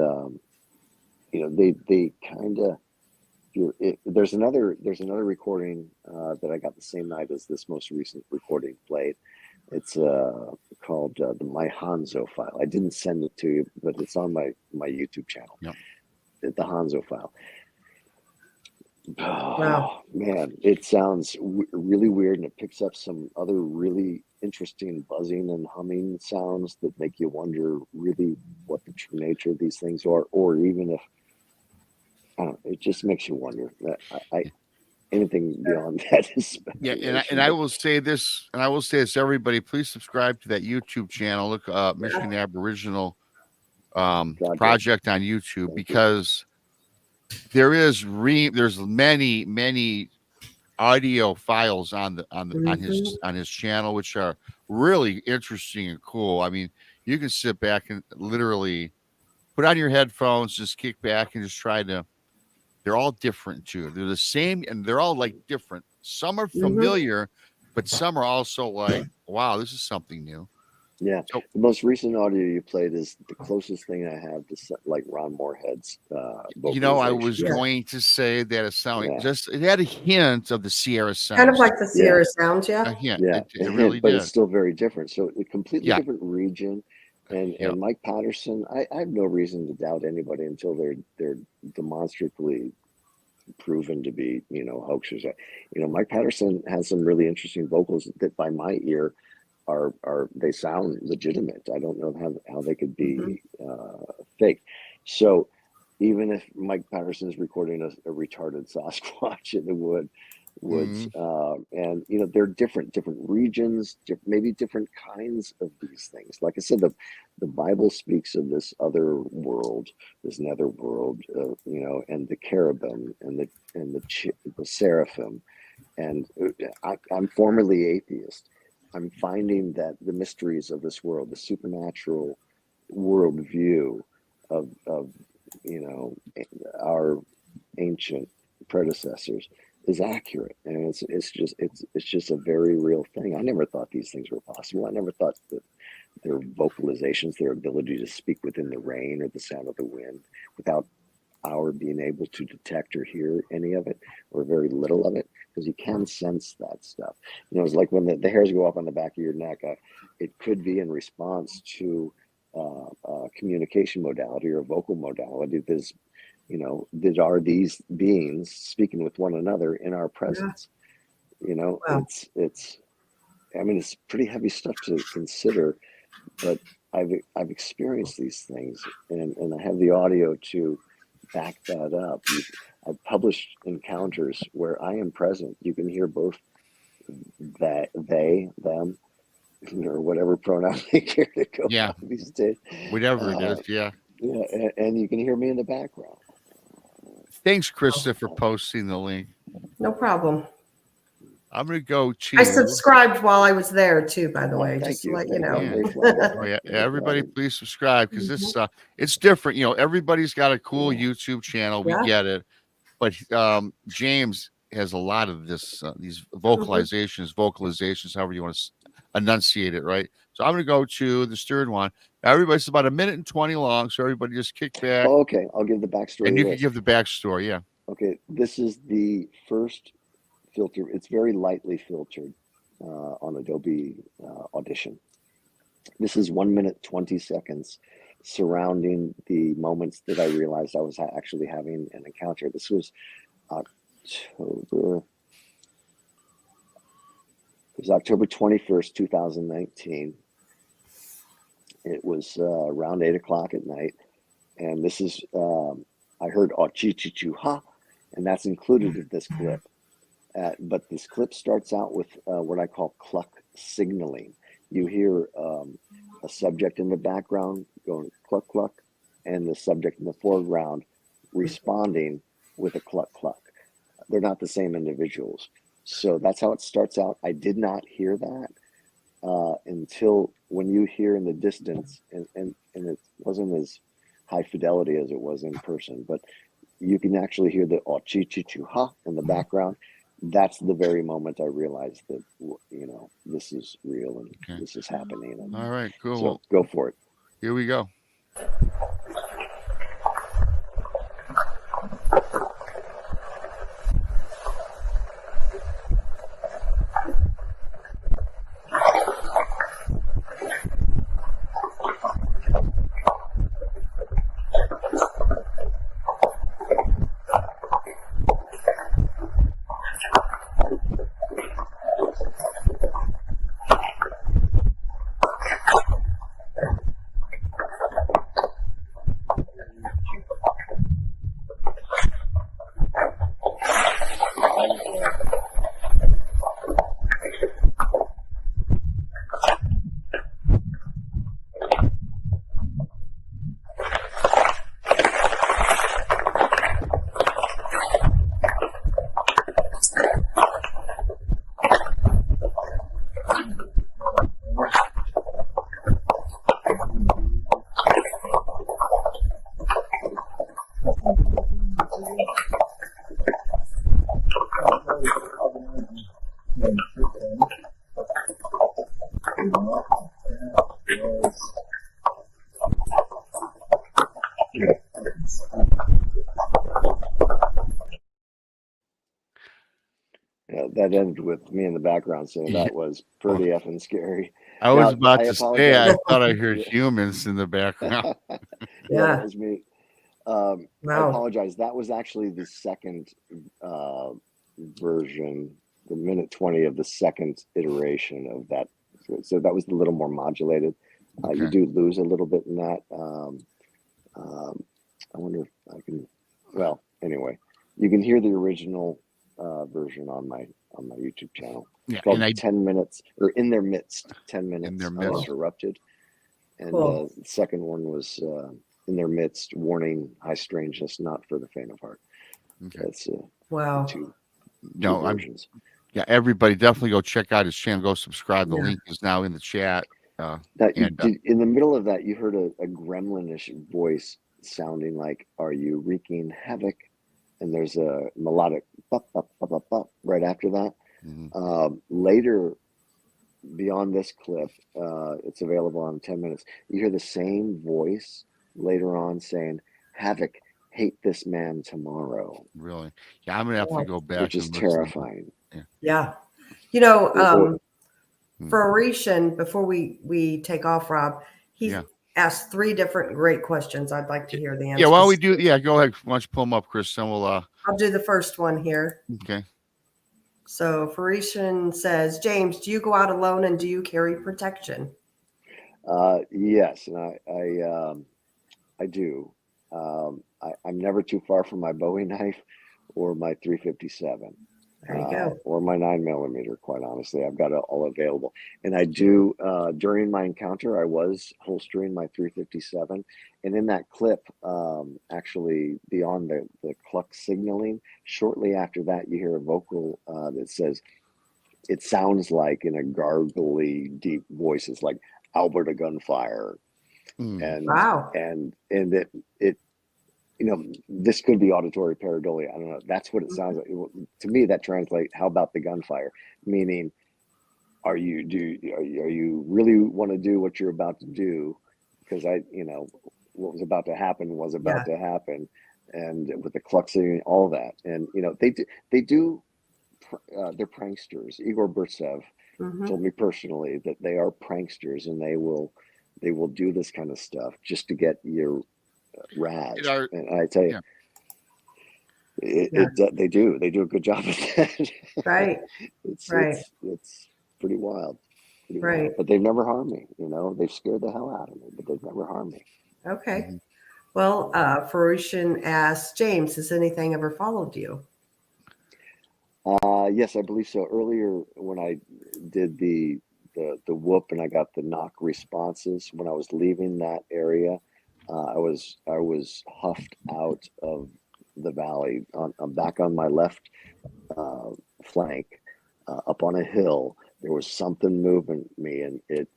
they kind of. There's another recording that I got the same night as this most recent recording played. It's called the My Hanzo file. I didn't send it to you, but it's on my YouTube channel. Yep. The Hanzo file. Oh, Wow. man, it sounds really weird, and it picks up some other really interesting buzzing and humming sounds that make you wonder really what the true nature of these things are, or even if, I don't know, it just makes you wonder. Anything beyond that is speculation. Yeah, and I will say this, everybody, please subscribe to that YouTube channel. Look up Michigan Aboriginal Project on YouTube, because there's many audio files on his channel, which are really interesting and cool. I mean, you can sit back and literally put on your headphones, just kick back and just try to. They're all different too. They're the same, and they're all like different. Some are familiar, but some are also like, wow, this is something new. Yeah. So, the most recent audio you played is the closest thing I have to like Ron Moorhead's I was going to say that it sounded it had a hint of the Sierra sound. Kind of like the Sierra sounds, A hint. Yeah, It really but did. it's still very different. So a completely different region. And Mike Patterson, I have no reason to doubt anybody until they're demonstrably proven to be, hoaxers. Mike Patterson has some really interesting vocals that by my ear are they sound legitimate. I don't know how they could be fake. So even if Mike Patterson's recording a retarded Sasquatch in the woods, and they're different regions, maybe different kinds of these things. Like I said, the Bible speaks of this other world, this nether world, and the cherubim and the seraphim. And I'm formerly atheist. I'm finding that the mysteries of this world, the supernatural worldview of our ancient predecessors, is accurate, and it's just a very real thing. I never thought these things were possible. I never thought that their vocalizations, their ability to speak within the rain or the sound of the wind, without our being able to detect or hear any of it, or very little of it, because you can sense that stuff. It's like when the hairs go up on the back of your neck. It could be in response to a communication modality or a vocal modality. That are these beings speaking with one another in our presence. Wow. It's pretty heavy stuff to consider, but I've experienced these things, and I have the audio to back that up. I've published encounters where I am present. You can hear both they, them, or whatever pronoun they care to go on these days. Whatever it is, Yeah, and you can hear me in the background. Thanks, Krista, for posting the link. No problem. I'm going to go to... I subscribed while I was there, too, by the way, just to let you know. Everybody, please subscribe, because this it's different. Everybody's got a cool YouTube channel. We get it. But James has a lot of these vocalizations, however you want to enunciate it, right? So I'm going to go to the third one. Now, everybody's about 1 minute and 20 long, so everybody just kick back. Oh, okay, I'll give the backstory. And you can give the backstory, yeah. Okay, this is the first filter. It's very lightly filtered on Adobe Audition. This is 1 minute 20 seconds surrounding the moments that I realized I was actually having an encounter. This was October 21st, 2019. It was around 8 o'clock at night. And this is, I heard "Ochichichu-ha," and that's included in this clip. But this clip starts out with what I call cluck signaling. You hear a subject in the background going cluck, cluck, and the subject in the foreground responding with a cluck, cluck. They're not the same individuals. So that's how it starts out. I did not hear that until when you hear in the distance, and it wasn't as high fidelity as it was in person, but you can actually hear the "Ochichichu-ha" in the background. that's the very moment I realized that, this is real and Okay. this is happening. And All right, cool. so Well, go for it. here we go. Yeah, that ended with me in the background saying that was pretty effing scary. I was Now, about I to say, I apologize. thought I heard Yeah. humans in the background. Yeah, Yeah. that was me. I Wow. apologize. That was actually the second version, the minute 20 of the second iteration of that. So that was a little more modulated. You Okay. do lose a little bit in that. I wonder if I can. Well, anyway, you can hear the original version on my YouTube channel. Yeah, It's called and 10 minutes, or In Their Midst, 10 In minutes Their Midst. uninterrupted. And Cool. the second one was In Their Midst, warning, high strangeness, not for the faint of heart. Okay. That's Wow. two No, versions. yeah, everybody definitely go check out his channel. Go subscribe. The Yeah. link is now in the chat. Now, And in the middle of that, you heard a gremlinish voice sounding like, "Are you wreaking havoc?" And there's a melodic bop, bop, bop, bop, bop right after that. mhm. Later, beyond this clip, it's available on 10 minutes. You hear the same voice later on saying, "Havoc, hate this man tomorrow," Really, yeah, I'm gonna have to go back, which is and listen. terrifying. Yeah. You know, Or- for Orishan, before we take off, Rob, he's Yeah. asked 3 different great questions. I'd like to hear the answers. Yeah, while we do, yeah, go ahead. Why don't you pull them up, Chris? And we'll. I'll do the first one here. Okay. So Farishan says, James, do you go out alone and do you carry protection? Yes, and I do. I'm never too far from my Bowie knife or my 357. There you go. Or my 9mm, quite honestly. I've got it all available. And I do, during my encounter, I was holstering my 357. And in that clip, actually, beyond the cluck signaling, shortly after that, you hear a vocal that says, it sounds like in a gargly, deep voice, it's like Alberta gunfire. And Wow. and it this could be auditory pareidolia. I don't know. That's what it sounds like. To me, that translates, how about the gunfire? Meaning, are you really want to do what you're about to do? Because what was about to happen was about to happen. And with the cluxing, all that. And, they do, they're pranksters. Igor Burtsev told me personally that they are pranksters, and they will do this kind of stuff just to get your raz. And I tell you, they do a good job at that. Right. It's pretty wild. Right. But they've never harmed me. They've scared the hell out of me, but they've never harmed me. Okay. Well, Farushan asks, James, has anything ever followed you? Yes, I believe so. Earlier, when I did the whoop and I got the knock responses, when I was leaving that area, I was huffed out of the valley. I'm back on my left flank, up on a hill. There was something moving me, and it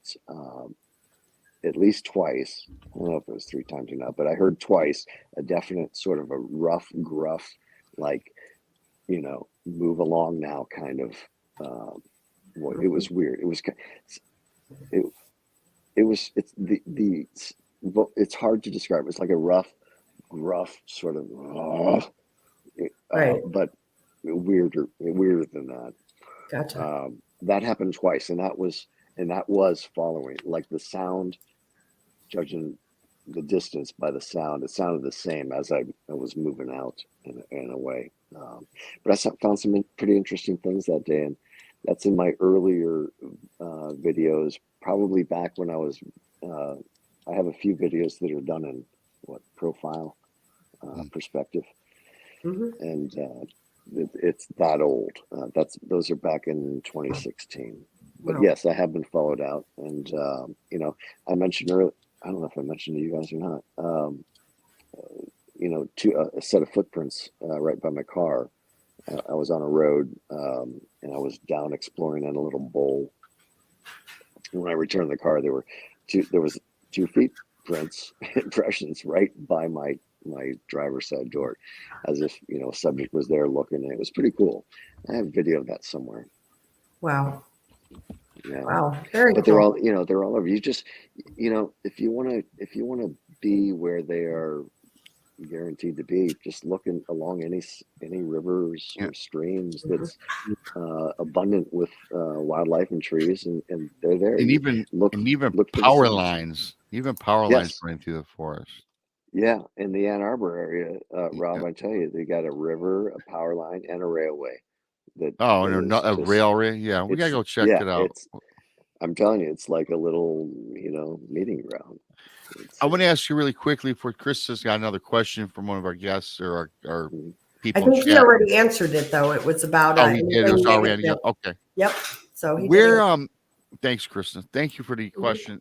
at least twice. I don't know if it was 3 times or not, but I heard twice a definite sort of a rough, gruff, like, move along now kind of. It was weird. It was it it was it's hard to describe. It's like a rough, gruff sort of, Right. but weirder than that. Gotcha. That happened twice, and that was following, like, the sound, judging the distance by the sound. It sounded the same as I was moving out in a way. But I found some pretty interesting things that day, and that's in my earlier videos, probably back when I was. I have a few videos that are done in profile perspective, and it's that old. Those are back in 2016. But Wow. yes, I have been followed out, and I mentioned earlier. I don't know if I mentioned to you guys or not. A set of footprints right by my car. I was on a road, and I was down exploring in a little bowl. And when I returned the car, there was 2 feet prints, impressions right by my driver's side door, as if a subject was there looking. And it was pretty cool. I have video of that somewhere. Wow. Yeah. Wow. Very But cool. they're all over. You just, if you want to be where they are guaranteed to be, just looking along any rivers or streams that's abundant with wildlife and trees, and they're there. And even look for the power signs. lines, lines Yes. running through the forest. Yeah, in the Ann Arbor area, Rob, I tell you, they got a river, a power line, and a railway. That No, is not a just, railway. Yeah, we gotta go check it out. I'm telling you, it's like a little, meeting ground. I want to ask you really quickly before Chris has got another question from one of our guests or our Mhm. people I in think he chat. already answered it though. It was about Oh, he did. It anything was already negative. okay. Yep. So he did Where answer. thanks, Kristen. Thank you for the question.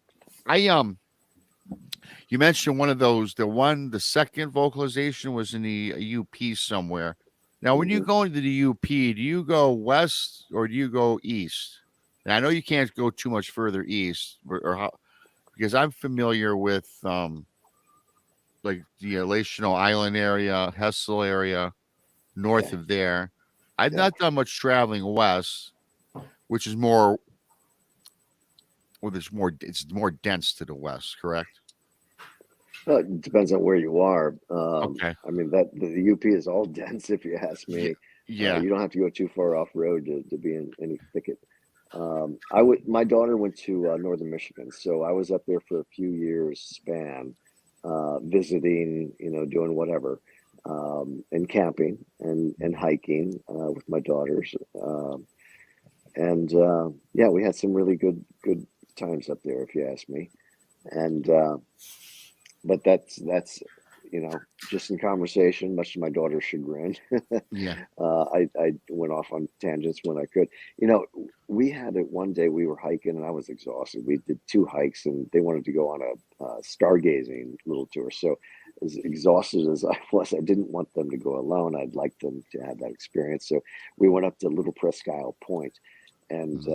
You mentioned one of those. The second vocalization was in the UP somewhere. Now, when you go into the UP, do you go west or do you go east? And I know you can't go too much further east, or how, because I'm familiar with like the Relational Island area, Hessel area, north of there. I've not done much traveling west, which is more. Well, it's more dense to the west, correct? It depends on where you are. Okay. I mean, that the UP is all dense, if you ask me. Yeah. You don't have to go too far off road to be in any thicket. My daughter went to northern Michigan, so I was up there for a few years span, visiting, doing whatever, and camping and hiking with my daughters. Yeah, we had some really good times up there, if you ask me. And but that's just in conversation, much to my daughter's chagrin. Yeah. I went off on tangents when I could. We had it one day, we were hiking and I was exhausted. We did 2 hikes and they wanted to go on a stargazing little tour. So as exhausted as I was, I didn't want them to go alone. I'd like them to have that experience. So we went up to Little Presque Isle Point, and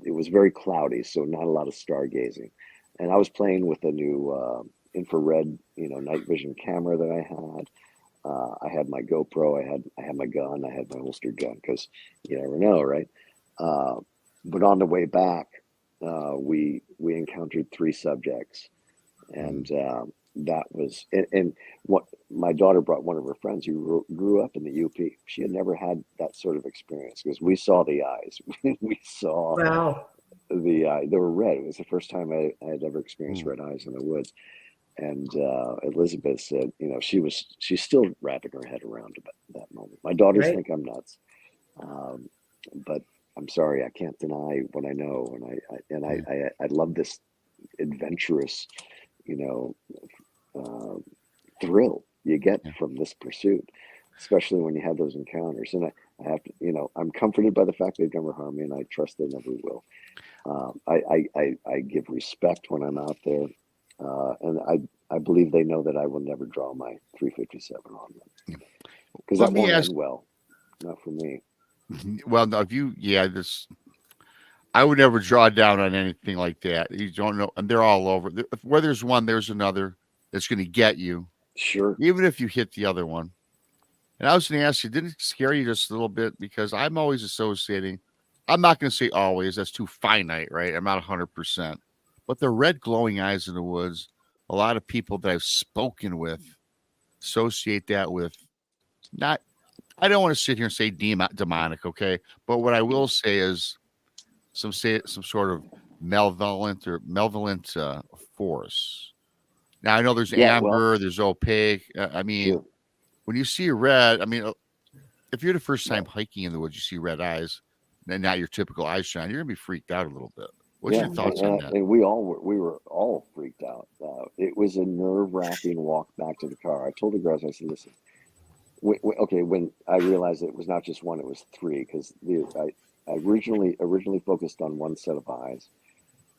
it was very cloudy, so not a lot of stargazing. And I was playing with a new infrared, night vision camera that I had. I had my GoPro, I had my gun, I had my holstered gun, because you never know, right? But on the way back, we encountered 3 subjects, and that was and what my daughter brought one of her friends who grew up in the UP. She had never had that sort of experience, because we saw the eyes. We saw Wow. the eye. They were red. It was the first time I had ever experienced red eyes in the woods. And Elizabeth said, she's still wrapping her head around that moment. My daughters Right. think I'm nuts, but I'm sorry, I can't deny what I know, and I love this adventurous, thrill you get from this pursuit, especially when you have those encounters. And I have to, I'm comforted by the fact they've never harmed me, and I trust they never will. I give respect when I'm out there. And I believe they know that I will never draw my 357 on them, because that won't end well, not for me. Well, no, I would never draw down on anything like that. You don't know, and they're all over. Where there's one, there's another that's going to get you. Sure. Even if you hit the other one. And I was going to ask you, didn't it scare you just a little bit? Because I'm always associating, I'm not going to say always, that's too finite, right? I'm not 100%. But the red glowing eyes in the woods, a lot of people that I've spoken with associate that with not, I don't want to sit here and say demonic, okay? But what I will say is some sort of malevolent force. Now, I know there's Yeah, well, amber, there's opaque. I mean, sure. when you see red, I mean, if you're the first time Yeah. hiking in the woods, you see red eyes, and not your typical eye shine, you're gonna be freaked out a little bit. What's Yeah, your thoughts on that? and we were all freaked out. It was a nerve-wracking walk back to the car. I told the girls, I said, "Listen, okay." When I realized it was not just one, it was three, because I originally focused on one set of eyes,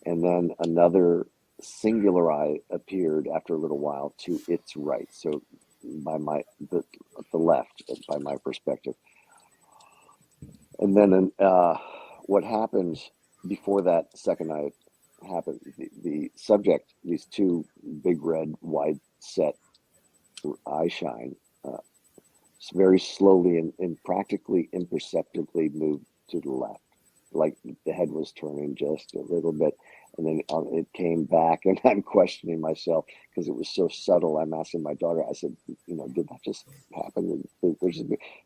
and then another singular eye appeared after a little while to its right. So by the left, by my perspective, and then what happened before that second eye happened? The subject, these two big red wide set eye shine, very slowly and practically imperceptibly moved to the left, like the head was turning just a little bit, and then it came back. And I'm questioning myself because it was so subtle. I'm asking my daughter, I said, did that just happen?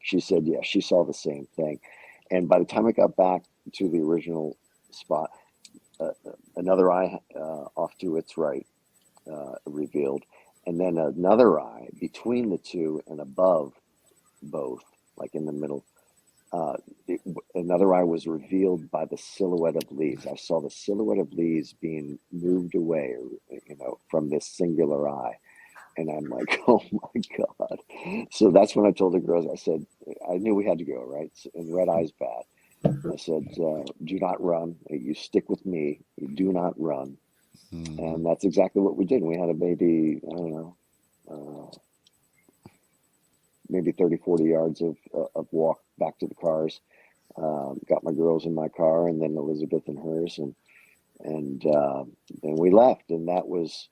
She said, yeah, she saw the same thing. And by the time I got back to the original spot, another eye off to its right revealed, and then another eye between the two and above both, like in the middle. Another eye was revealed by the silhouette of leaves. I saw the silhouette of leaves being moved away, from this singular eye. And I'm like, oh my God. So that's when I told the girls, I said, I knew we had to go, right? And red eye's bad. I said, do not run. You stick with me. You do not run. And that's exactly what we did. We had maybe, I don't know, maybe 30, 40 yards of walk back to the cars. Got my girls in my car, and then Elizabeth in hers, and then we left. And that was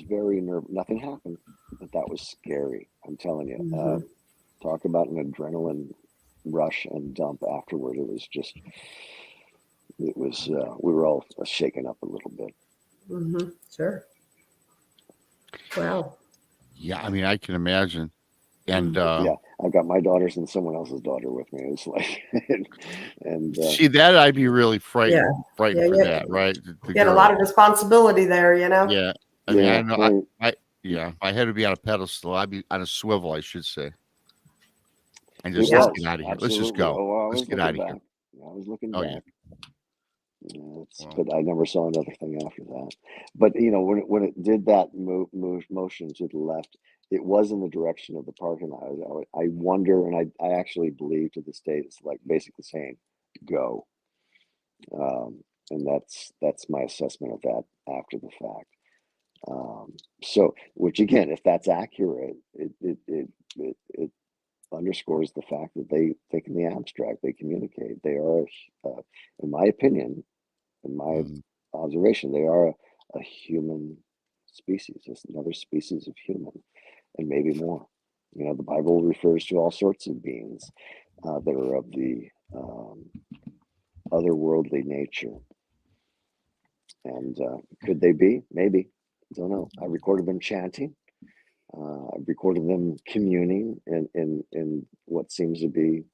very nothing happened, but that was scary. I'm telling you. Talk about an adrenaline rush and dump afterward. It was we were all shaken up a little bit. Sure. Wow. Yeah, I mean, I can imagine. And yeah, I've got my daughters and someone else's daughter with me. It's like, and see that I'd be really frightened for yeah. that, right? You had a lot of responsibility there, Yeah, I mean, yeah, I know, my head would be on a pedestal. I'd be on a swivel, I should say. And just let's get out of here. Let's just go. Oh, let's get out of here. I was looking Oh, back. yeah. But I never saw another thing after that. But when it did that motion to the left, it was in the direction of the parking lot. I wonder, and I actually believe to this day, it's like basically saying, "Go," and that's my assessment of that after the fact. So, which again, if that's accurate, it underscores the fact that they think in the abstract, they communicate. They are, in my opinion, in my observation, they are a human species. It's another species of human, and maybe more. The Bible refers to all sorts of beings that are of the otherworldly nature. And could they be? Maybe. Don't know. I recorded them chanting. I recorded them communing in what seems to be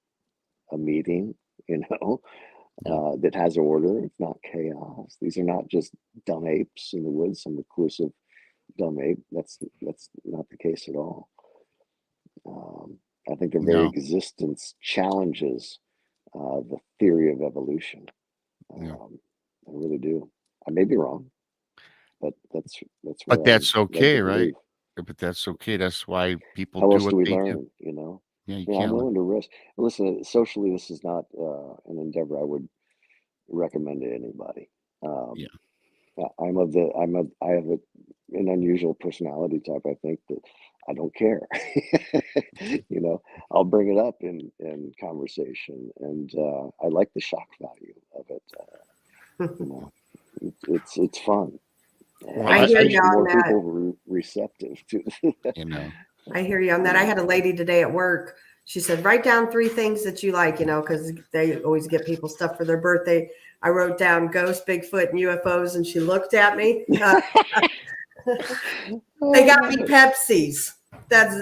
a meeting, that has order. It's not chaos. These are not just dumb apes in the woods, some reclusive dumb ape. That's not the case at all. I think their very existence challenges the theory of evolution. I really do. I may be wrong, but that's But that's okay, right? believe. But that's okay. That's why people How do else what do we they learn? do. Yeah, you I'm can't. willing to risk. Listen, socially, this is not an endeavor I would recommend to anybody. I have an unusual personality type. I think that I don't care. I'll bring it up in conversation, and I like the shock value of it. It's fun. I hear especially you on more that. people receptive to. I hear you on that. I had a lady today at work. She said, write down 3 things that you like, because they always get people stuff for their birthday. I wrote down ghosts, Bigfoot, and UFOs, and she looked at me. They got me Pepsis. That's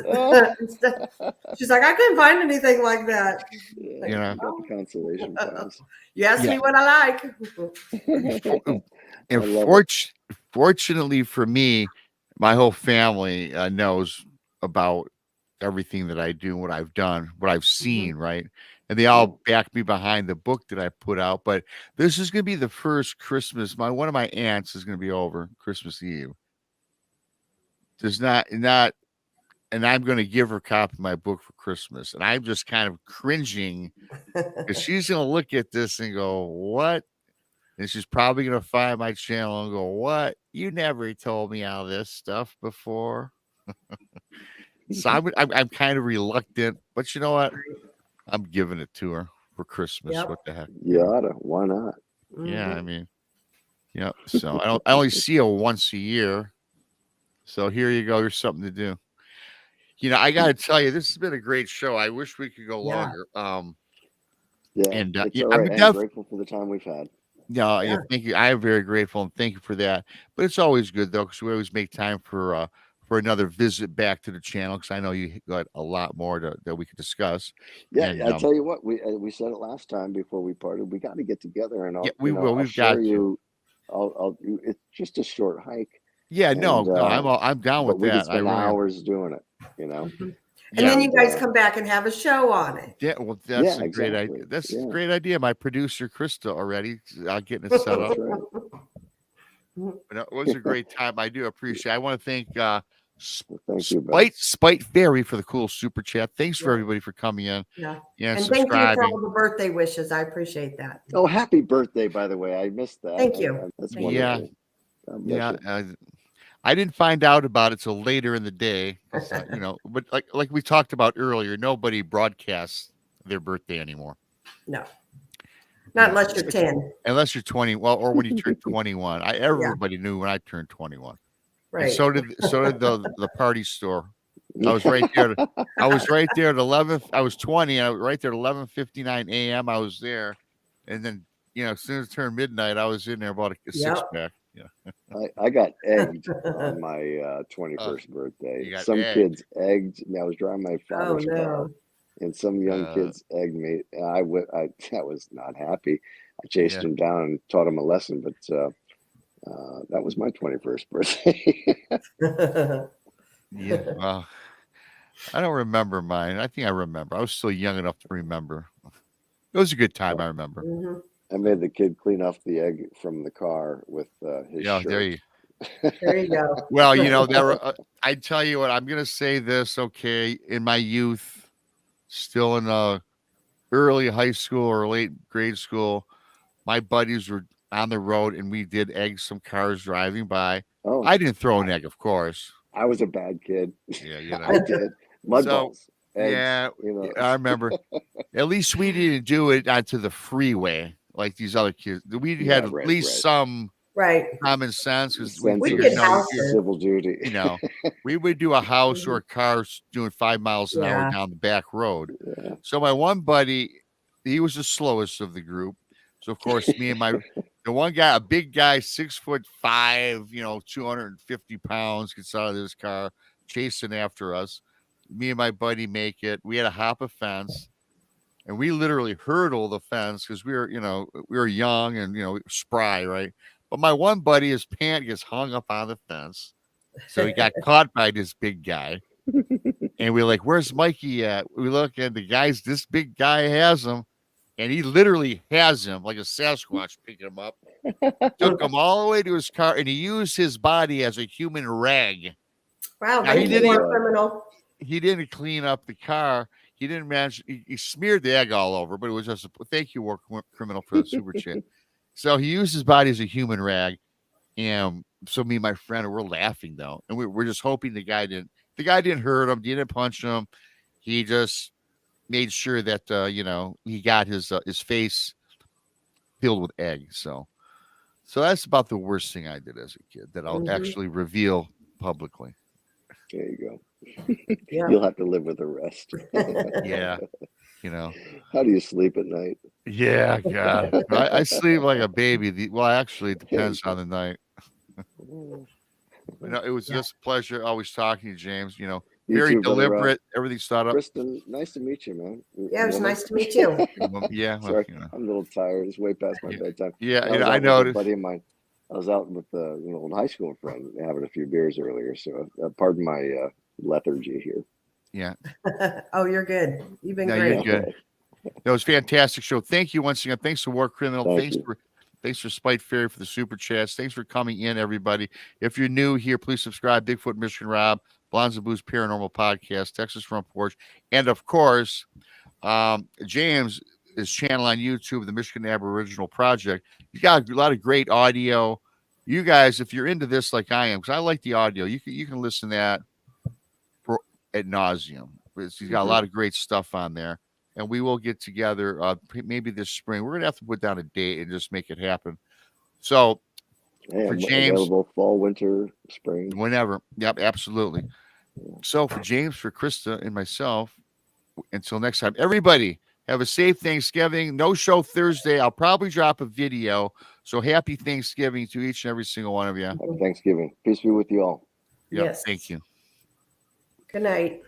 she's like, I couldn't find anything like that. Yeah, got the consolation prize. You asked me what I like. And fortunately for me, my whole family knows about everything that I do, what I've done, what I've seen, right? And they all back me behind the book that I put out. But this is going to be the first Christmas. One of my aunts is going to be over Christmas Eve. There's not, and I'm going to give her a copy of my book for Christmas. And I'm just kind of cringing because she's going to look at this and go, what? And she's probably going to find my channel and go, what? You never told me all this stuff before. So I'm kind of reluctant, but you know what? I'm giving it to her for Christmas. Yep. What the heck? You oughta. Why not? Yeah, I mean, yeah. So I only see her once a year. So here you go. There's something to do. I got to tell you, this has been a great show. I wish we could go longer. Yeah, and it's all right. I'm grateful for the time we've had. Yeah, thank you. I am very grateful and thank you for that. But it's always good though, because we always make time for another visit back to the channel. Because I know you got a lot more that we could discuss. Yeah, and, I tell you what, we said it last time before we parted. We got to get together, and we will. We've got to. It's just a short hike. Yeah, no, I'm down with that. We could spend hours doing it. And then you guys come back and have a show on it. Yeah, well, that's a great idea. That's a great idea. My producer, Krista, already getting it set up. Right. But it was a great time. I do appreciate it. I want to thank thank you, Spite Fairy for the cool super chat. Thanks for everybody for coming in. Yeah. And thank you for all the birthday wishes. I appreciate that. Oh, happy birthday, by the way. I missed that. Thank you. That's wonderful. Yeah. I didn't find out about it till later in the day, but like we talked about earlier, nobody broadcasts their birthday anymore. No, not unless you're 10. Unless you're 20, or when you turn 21. Everybody knew when I turned 21. Right. And so did the party store. I was right there. I was right there at 11. I was 20, and I was right there at 11:59 a.m. I was there, and then as soon as it turned midnight, I was in there about a 6-pack. Yeah. I got egged on my 21st birthday. Some kids egged me. I was driving my father's car, and some young kids egged me. I was not happy. I chased them down and taught them a lesson, but that was my 21st birthday. Yeah. Well, I don't remember mine. I think I remember. I was still young enough to remember. It was a good time. I remember. Mm-hmm. I made the kid clean off the egg from the car with his shirt. There you go. Well, I tell you what, I'm going to say this, okay? In my youth, still in early high school or late grade school, my buddies were on the road and we did egg some cars driving by. Oh, I didn't throw an egg, of course. I was a bad kid. Yeah, I did. Mud balls. Eggs, yeah, I remember. At least we didn't do it onto the freeway like these other kids. We had at least some common sense because we did civil duty. We would do a house or a car doing 5 miles an hour down the back road. Yeah. So my one buddy, he was the slowest of the group. So of course, me and the one guy, a big guy, 6'5", 250 pounds, gets out of this car, chasing after us. Me and my buddy make it. We had to hop a fence. And we literally hurdle the fence because we were young and, spry, right? But my one buddy, his pant gets hung up on the fence. So he got caught by this big guy. And we're like, where's Mikey at? We look and this big guy has him. And he literally has him like a Sasquatch picking him up. Took him all the way to his car and he used his body as a human rag. Wow, now, criminal. He didn't clean up the car. He didn't manage. He smeared the egg all over, but it was just thank you, war criminal, for the super chat. So he used his body as a human rag, and so me and my friend we're laughing though, and we're just hoping the guy didn't hurt him, didn't punch him. He just made sure that he got his face filled with egg. So that's about the worst thing I did as a kid that I'll actually reveal publicly. There you go. Yeah. You'll have to live with the rest. Yeah. You know. How do you sleep at night? Yeah, God. I sleep like a baby. Well, actually, it depends on the night. But no, it was just a pleasure always talking to you, James. You know, You very too, brother. deliberate. Everything's thought up. Kristen, nice to meet you, man. Yeah, it was nice to meet you. Yeah, well, Sorry, you know. I'm a little tired. It's way past my Yeah. bedtime. Yeah, And you know, was I out with a noticed. buddy of mine. I was out with an old high school friend having a few beers earlier. So pardon my lethargy here. Yeah. Oh, you're good. You've been No, great. you're good. It was a fantastic show. Thank you once again. Thanks to War Criminal. Thank you. Thanks for Spite Fairy for the super chats. Thanks for coming in, everybody. If you're new here, please subscribe. Bigfoot Michigan Rob, Blondes and Blues Paranormal Podcast, Texas Front Porch, and of course, James' channel on YouTube, the Michigan Aboriginal Project. You got a lot of great audio. You guys, if you're into this like I am, because I like the audio, you can listen to that for ad nauseum. He's got a lot of great stuff on there. And we will get together maybe this spring. We're going to have to put down a date and just make it happen. So Hey, for I'm James, available fall, winter, spring. whenever. Yep, absolutely. So for James, for Krista, and myself, until next time, everybody have a safe Thanksgiving. No show Thursday. I'll probably drop a video. So happy Thanksgiving to each and every single one of you. Happy Thanksgiving. Peace be with you all. Yep, Yes. thank you. Good night.